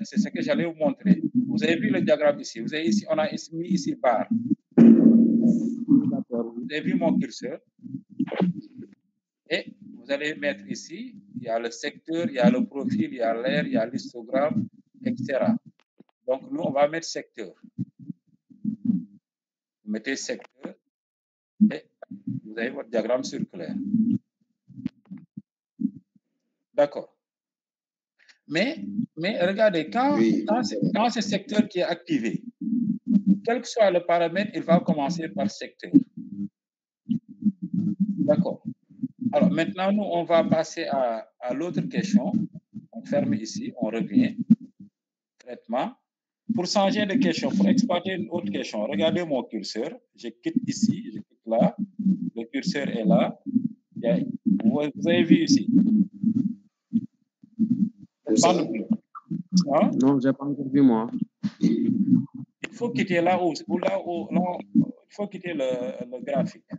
C'est ce que j'allais vous montrer. Vous avez vu le diagramme ici. Vous avez ici, on a mis ici barre. Vous avez vu mon curseur. Et vous allez mettre ici, il y a le secteur, il y a le profil, il y a l'air, il y a l'histogramme, etc. Donc, nous, on va mettre secteur. Vous mettez secteur et vous avez votre diagramme circulaire. D'accord. Mais regardez, quand c'est secteur qui est activé, quel que soit le paramètre, il va commencer par secteur. D'accord. Alors, maintenant, nous, on va passer à l'autre question. On ferme ici, on revient. Traitement. Pour changer de question, pour exploiter une autre question, regardez mon curseur. Je quitte ici, je quitte là. Le curseur est là. Vous avez vu ici. Bande bleue. Hein? Non, je n'ai pas encore vu, moi. Il faut quitter là où il faut quitter le graphique.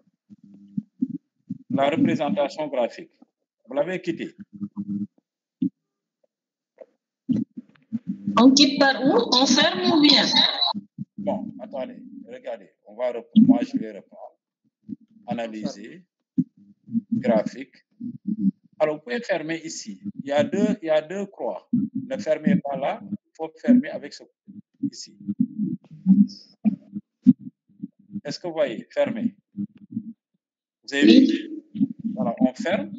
la représentation graphique. Vous l'avez quitté. On quitte par où? On ferme ou bien? Bon, attendez, regardez. On va reprendre. Moi, je vais reprendre. Analyser. Graphique. Alors, vous pouvez fermer ici. Il y a deux croix. Ne fermez pas là. Il faut fermer avec ce ici. Est-ce que vous voyez? Fermez. Vous avez vu? Voilà, on ferme.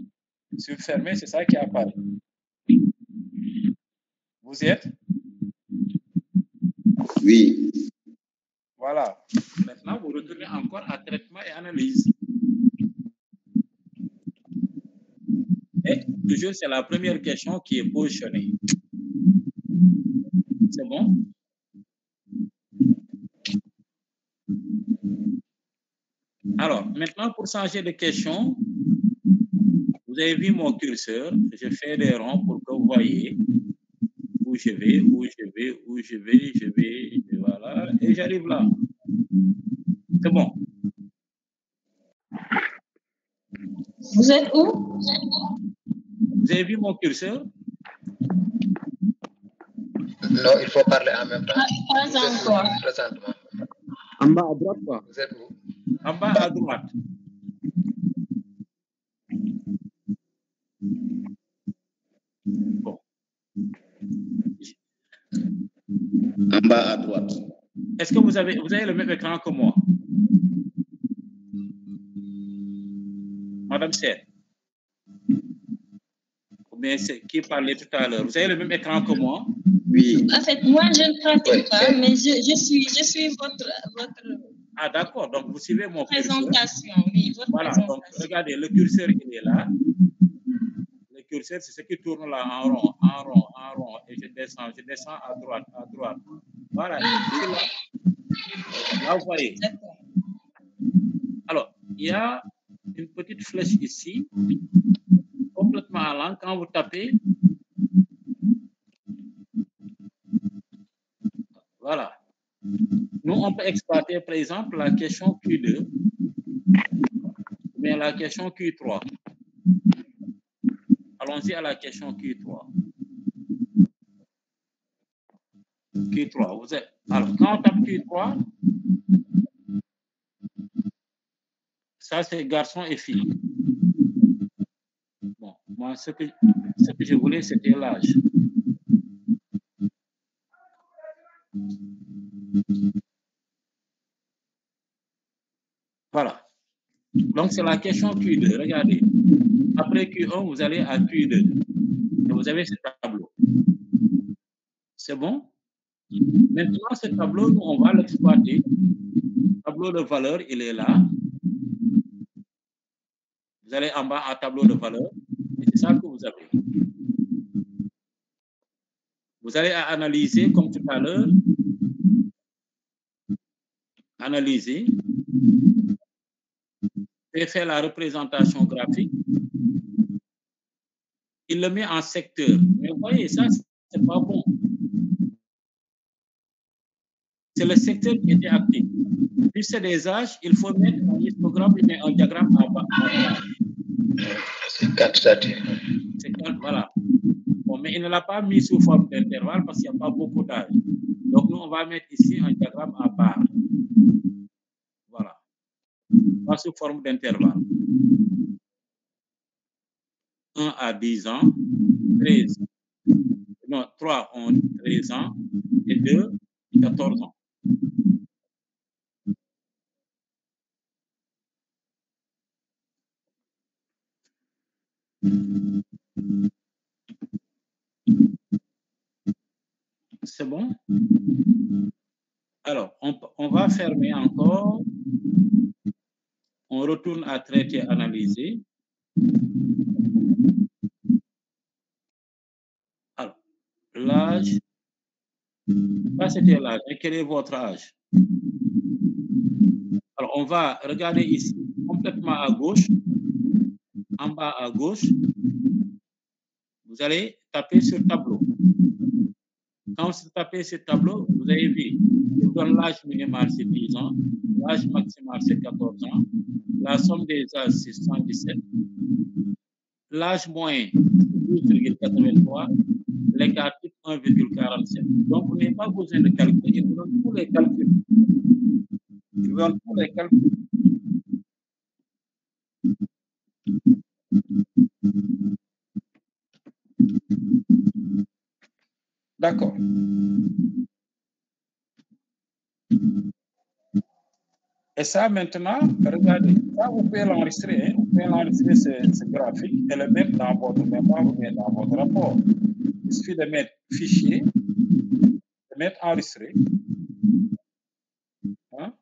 Si vous fermez, c'est ça qui apparaît. Vous y êtes? Oui. Voilà. Maintenant, vous retournez encore à traitement et analyse. Et toujours, c'est la première question qui est positionnée. C'est bon? Alors, maintenant, pour changer de question, vous avez vu mon curseur. Je fais des ronds pour que vous voyez où je vais, voilà, et j'arrive là. C'est bon. Vous êtes où? Vous avez vu mon curseur? Non, il faut parler en même temps. Pas encore. Présentement. En bas à droite, quoi. Vous êtes où? En bas à droite. Bon. En bas à droite. Est-ce que vous avez le même écran que moi? Madame Serre. Ou bien c'est qui parlait tout à l'heure? Vous avez le même écran que moi? Oui. En fait, moi, je ne pratique pas, mais je suis votre Ah, d'accord. Donc, vous suivez mon présentation. Oui, votre voilà. présentation. Donc, regardez, le curseur, il est là. Le curseur, c'est ce qui tourne là en rond. Et je descends à droite. Voilà. Là, vous voyez. Alors, il y a une petite flèche ici, complètement à l'angle. Quand vous tapez, voilà. Nous, on peut exploiter, par exemple, la question Q2, ou bien la question Q3. Allons-y à la question Q3. Q3, alors, quand on tape Q3, ça, c'est garçon et fille. Bon, moi, ce que je voulais, c'était l'âge. Voilà. Donc, c'est la question Q2. Regardez. Après Q1, vous allez à Q2. Et vous avez ce tableau. C'est bon? Maintenant, ce tableau, nous, on va l'exploiter. Le tableau de valeur, il est là. Vous allez en bas à tableau de valeur. Et c'est ça que vous avez. Vous allez à analyser, comme tout à l'heure. Analyser. Et faire la représentation graphique. Il le met en secteur. Mais vous voyez, ça, c'est pas bon. C'est le secteur qui était actif. Puis c'est des âges, il faut mettre un histogramme et un diagramme en bas. C'est 4 statuts. C'est 4, voilà. Bon, mais il ne l'a pas mis sous forme d'intervalle parce qu'il n'y a pas beaucoup d'âges. Donc, nous, on va mettre ici un diagramme à barre. Voilà. Pas sous forme d'intervalle. 1 à 10 ans, 13. Non, 3 ont 13 ans et 2, 14 ans. C'est bon? Alors, on va fermer encore. On retourne à traiter, analyser. Alors, l'âge. Ça, c'était l'âge. Et quel est votre âge? Alors, on va regarder ici, complètement à gauche. En bas à gauche, vous allez taper sur tableau. Quand vous tapez sur tableau, vous avez vu, je vous donne l'âge minimal, c'est 10 ans, l'âge maximal, c'est 14 ans, La somme des âges, c'est 117. L'âge moyen, c'est 12,83. L'écart type, 1,47. Donc, vous n'avez pas besoin de calculer. Il vous donne tous les calculs. Il vous donne tous les calculs. D'accord. Et ça, maintenant, regardez, ça, vous pouvez l'enregistrer. Hein? Vous pouvez l'enregistrer, ce graphique, et le mettre dans votre mémoire ou bien dans votre rapport. Il suffit de mettre fichier, de mettre enregistré. Hein?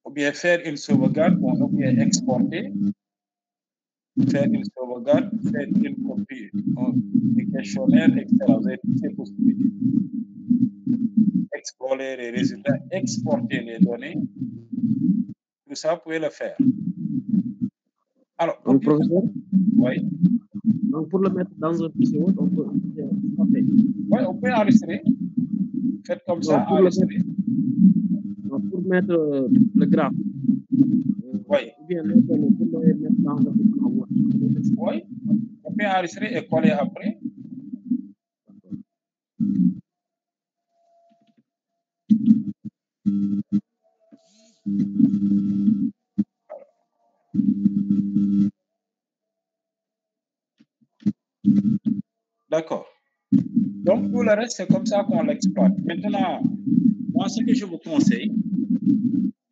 Ou bien faire une sauvegarde, ou bien exporter, faire une sauvegarde, faire une copie du questionnaire, etc. Vous avez toutes ces possibilités. Explorer les résultats, exporter les données. Tout ça, vous pouvez le faire. Alors, pour Donc, professeur, oui. donc pour le mettre dans un fichier Word, on peut exporter. Oui, on peut enregistrer. Faites comme ça, enregistrer. Donc, pour mettre le graphe, oui. ou bien les données, pour les mettre dans le document Word. Oui, on peut enregistrer et coller après. D'accord. Donc, tout le reste, c'est comme ça qu'on l'exploite. Maintenant, moi, ce que je vous conseille,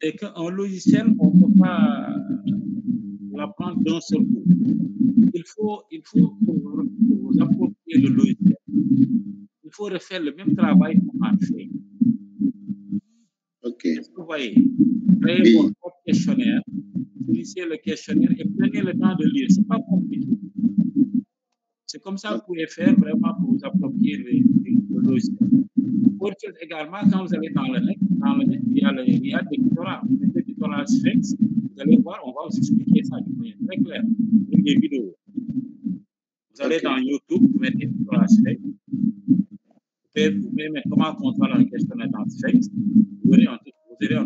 c'est qu'un logiciel, on ne peut pas l'apprendre d'un seul coup. Il faut pour vous approprier le logiciel, il faut refaire le même travail qu'on a fait. Ok. Est-ce que vous voyez? Créez votre propre questionnaire, initiez le questionnaire et prenez le temps de lire. Ce n'est pas compliqué. C'est comme ça que vous pouvez faire vraiment pour vous approprier le logiciel. Autre chose également, quand vous allez dans le net, il y a des tutoriels. Vous mettez des tutoriels Sphinx, vous allez voir, on va vous expliquer ça de manière très claire, avec des vidéos. Vous allez dans YouTube, vous mettez des tutoriels Sphinx. Vous pouvez mettre comment contrôler un questionnaire dans Sphinx. Vous aurez un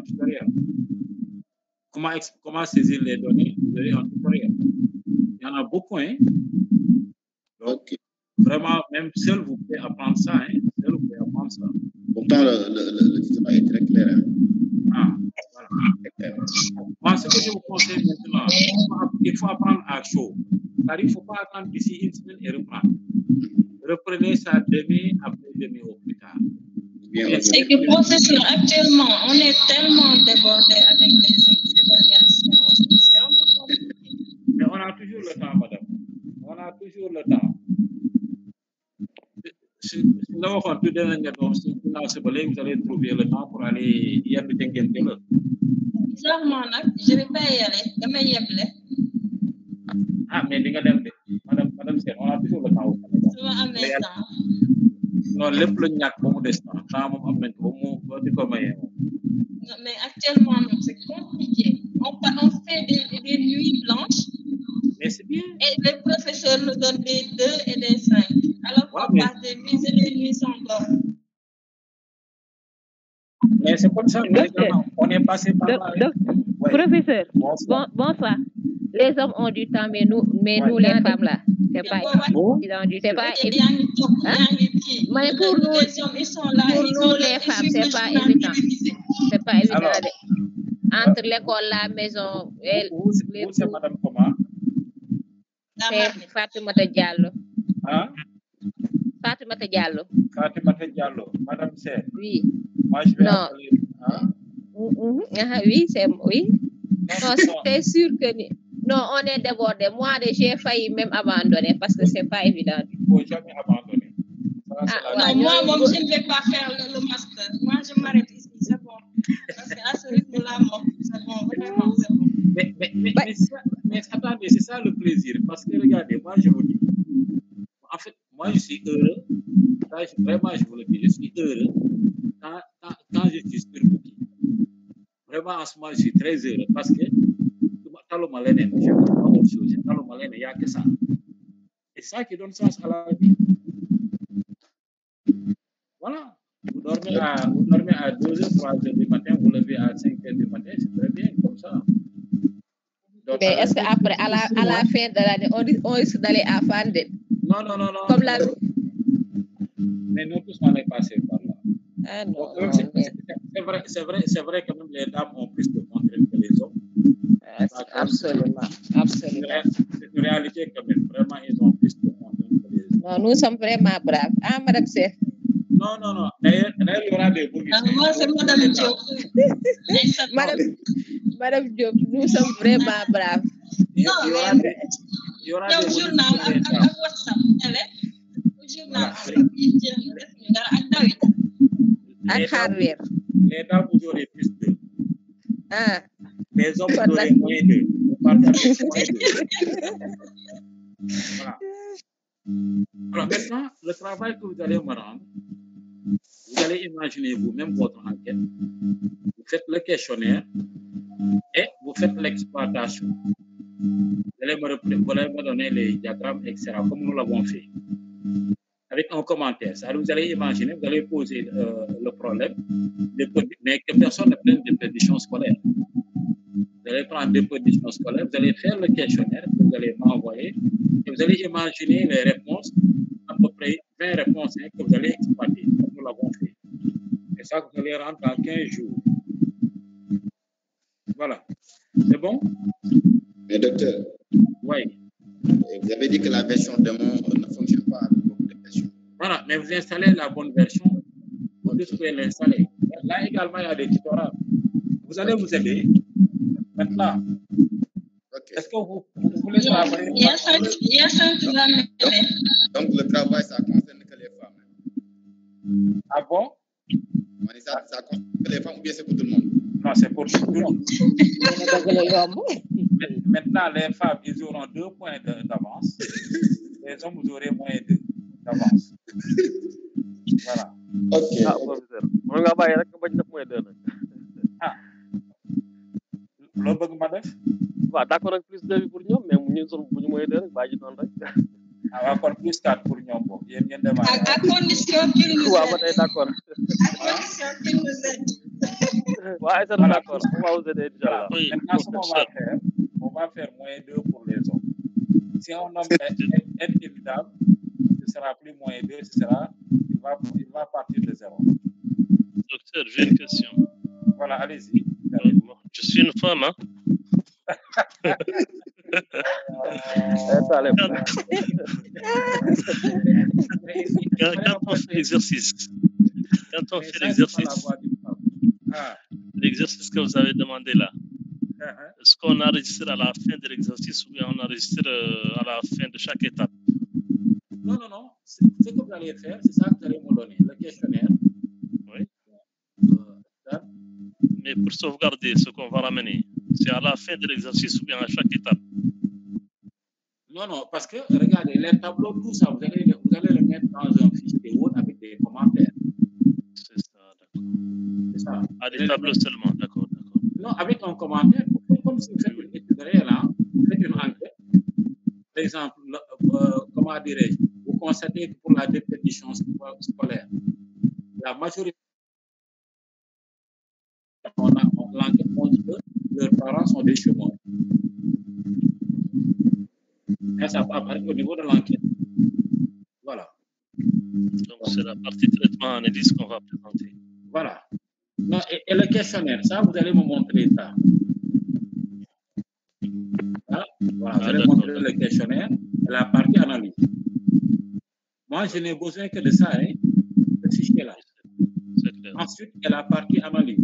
tutoriel. Comment saisir les données, vous aurez un tutoriel. Il y en a beaucoup, hein. Donc, vraiment, même seul, vous pouvez apprendre ça. Hein? Seul, vous pouvez apprendre ça. Pourtant, le tutoriel est très clair. Hein? Ah, voilà. Moi, ce que je vous conseille maintenant, il faut apprendre à chaud. Car il ne faut pas attendre d'ici une semaine et reprendre. Reprenez ça demain, après-demain ou plus tard. C'est que, professeur, actuellement, on est tellement débordé avec les évaluations. C'est un peu compliqué. Mais on a toujours le temps, madame. On a toujours le temps. Si vous avez tout donné, vous allez trouver le temps pour aller y aller. Bizarrement, je ne vais pas y aller. Demain, y aller. Ah, mais madame, on a toujours le temps au Sénégal. Non, le plus ñak ba mu des temps moom am nañ ko ba di ko maye. Mais actuellement, c'est compliqué. On fait des nuits blanches. Mais c'est bien. Et les professeurs nous donnent des 2 et des 5. Alors qu'on passe des nuits et des nuits sans dormir. Mais c'est comme ça, on est passé par là. Ouais. Professeur, bonsoir. Les hommes ont du temps, mais nous les femmes là, c'est pas évident. C'est pas évident. Mais pour nous les femmes, c'est pas évident. C'est pas évident. Alors, entre l'école, la maison, c'est madame comment? C'est Fatimata Diallo. Hein? Fatimata Diallo. Fatimata Diallo, madame c'est. Oui. Moi je vais non. appeler. Hein? Oui, c'est oui. Non, c'est sûr que non, on est débordé. Moi, j'ai failli même abandonner parce que c'est pas évident. Il ne faut jamais abandonner. Non, moi, je ne vais pas faire le master. Moi, je m'arrête ici, c'est bon. Parce qu'à ce rythme-là, c'est bon, vraiment, c'est bon. Mais attendez, c'est ça le plaisir. Parce que regardez, moi, je vous dis, en fait, moi, je suis heureux. Vraiment, je vous le dis, je suis heureux quand je suis sur Booking. Vraiment, en ce moment, je suis très heureux parce que je ne veux pas autre chose. Il n'y a que ça. Et ça qui donne sens à la vie. Voilà. Vous dormez dormez à 2h, 3h du matin, vous levez à 5h du matin, c'est très bien, comme ça. Donc, Mais est-ce qu'après, à la fin de l'année, on risque d'aller à Fandel? Non. Comme la... Mais nous tous, on est passés par là. Ah non, Donc, non, c'est vrai que même les dames ont plus de contraintes que les hommes. Absolument. C'est une réalité quand même. Vraiment, ils ont plus de contraintes que les hommes. Non, nous sommes vraiment braves. Ah, Madame Serre? Non. D'ailleurs, il y aura des bonus. Moi, c'est Madame Diop. Madame Diop, nous sommes vraiment braves. Il y aura des journal ak WhatsApp télé journal les dames vous aurez plus de les hommes vous aurez moins de voilà. Alors maintenant le travail que vous allez me rendre, vous allez imaginer vous-même votre enquête, vous faites le questionnaire et vous faites l'exploitation. Vous allez me donner les diagrammes, etc., comme nous l'avons fait. Avec un commentaire. Ça, vous allez imaginer, vous allez poser le problème, mais que personne ne prenne des prédictions scolaires. Vous allez prendre des prédictions scolaires, vous allez faire le questionnaire que vous allez m'envoyer, et vous allez imaginer les réponses, à peu près 20 réponses que vous allez exploiter, comme nous l'avons fait. Et ça, vous allez rendre dans 15 jours. Voilà. C'est bon? Mais docteur, oui. Vous avez dit que la version démon ne fonctionne pas avec beaucoup de versions. Voilà, mais vous installez la bonne version. Vous pouvez l'installer. Là également, il y a des tutoriels. Vous allez vous aider. Maintenant, est-ce que vous voulez travailler? Donc, le travail, ça concerne que les femmes. Ah bon? Ça concerne que les femmes ou bien c'est pour tout le monde? Non, c'est pour tout le monde. Maintenant, les femmes, ils auront 2 points d'avance. Les hommes, vous aurez moins d'avance. Voilà. Ok. Loo bëgg ma def? waaw d'accord ak plus 2 pour ñoom mais ñun sunu bu ñu mooy 2 rek bàyyi noonu rek. waaw kon plus 4 pour ñoom boobu yéen ngeen demee. à condition qu'il nous aide. waaw ba tey d'accord. à condition qu'il nous aide. waaw ay d'accord on va vous aider inchallah. Maintenant ce qu'on va faire moins 2 pour les hommes. Si un homme est une dame, ce sera plus moins 2, il va partir de 0. Docteur, j'ai une question. Voilà, allez-y. Je suis une femme, hein? Quand on fait l'exercice, l'exercice que vous avez demandé là, est-ce qu'on enregistre à la fin de l'exercice ou bien on enregistre à la fin de chaque étape? Non. Ce que vous allez faire, c'est ça que vous allez me donner, le questionnaire. Oui. Mais pour sauvegarder ce qu'on va ramener, c'est à la fin de l'exercice ou bien à chaque étape? Non, parce que, regardez, les tableaux, tout ça, vous allez le mettre dans un fichier Word avec des commentaires. C'est ça, d'accord. C'est ça. Ah, des tableaux seulement, d'accord. Non, avec un commentaire, comme si vous faites une étude réelle, hein, vous faites une enquête. Par exemple, comment dirais-je, vous constatez que pour la déperdition scolaire, la majorité l'enquête montre que leurs parents sont des chômeurs. Et ça va apparaître au niveau de l'enquête. Voilà. Donc, c'est la partie traitement analyse qu'on va présenter. Voilà. Non, et le questionnaire, ça, vous allez me montrer ça. Voilà, vous allez montrer le questionnaire et la partie analyse. Moi, je n'ai besoin que de ça, hein, ce fichier-là. Ensuite, il y a la partie analyse.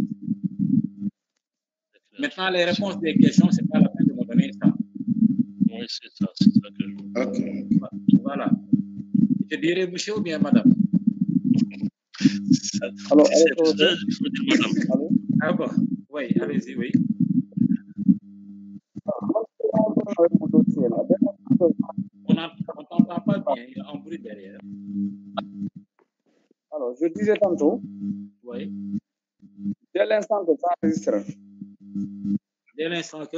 Maintenant, les réponses des questions, ce n'est pas la peine de me donner ça. Oui, c'est ça que je veux. Ok. Voilà. Je dirais monsieur ou bien madame? Alors, il faut dire madame. Ah bon? Oui, allez-y, oui. On n'entend pas bien, il y a un bruit derrière. Alors, je disais tantôt, oui. Dès l'instant que ça enregistre, dès l'instant que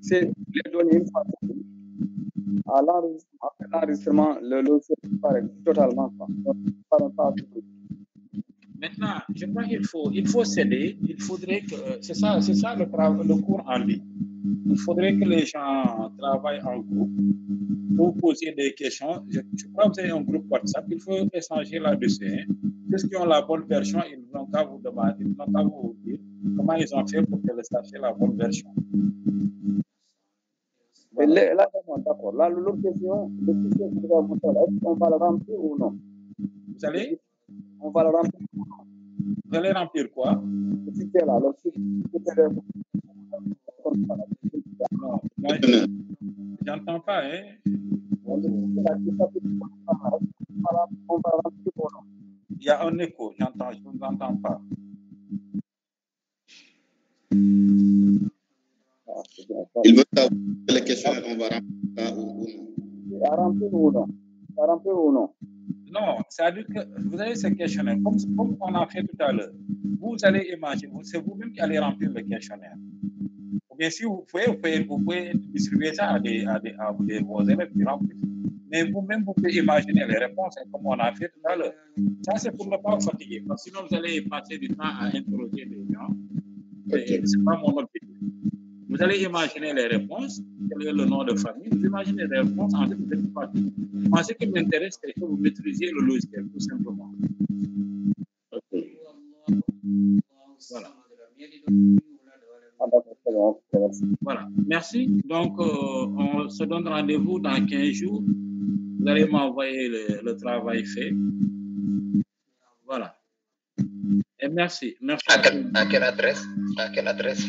c'est les données, à l'enregistrement. Après l'enregistrement, le logiciel disparaît totalement. Maintenant, je crois qu'il faut s'aider. Il faudrait que c'est ça le cours en ligne. Il faudrait que les gens travaillent en groupe. Vous poser des questions. Je crois que vous avez un groupe WhatsApp. Il faut échanger là-dessus. Hein. Ceux qui ont la bonne version, ils n'ont qu'à vous demander, ils n'ont qu'à vous dire comment ils ont fait pour que vous sachiez la bonne version. Voilà. Là, d'accord. Là, l'autre question, le fichier que vous avez montré là, est-ce qu'on va le remplir ou non? Vous allez? On va le remplir. Vous allez remplir quoi? Le fichier là, le fichier. Non, moi, j'entends pas, hein? Il y a un écho, je ne vous entends pas. Il veut savoir les questions, on va remplir ou non. Remplir ou non? Non, c'est-à-dire que vous avez ce questionnaire, comme on a fait tout à l'heure. Vous allez imaginer, c'est vous-même qui allez remplir le questionnaire. Ou bien si vous pouvez distribuer ça à vos élèves qui remplissent. Mais vous-même, vous pouvez imaginer les réponses, comme on a fait tout à l'heure. Ça, c'est pour ne pas vous fatiguer. Parce que sinon, vous allez passer du temps à interroger les gens. Okay. Ce n'est pas mon objectif. Vous allez imaginer les réponses, quel est le nom de famille, vous imaginez les réponses, ensuite vous êtes parti. Moi, ce qui m'intéresse, c'est que vous maîtrisiez le logiciel, tout simplement. Okay. Voilà. Voilà, merci. Donc, on se donne rendez-vous dans 15 jours. Vous allez m'envoyer le travail fait. Voilà. Et merci. Merci. À quelle adresse? À quelle adresse?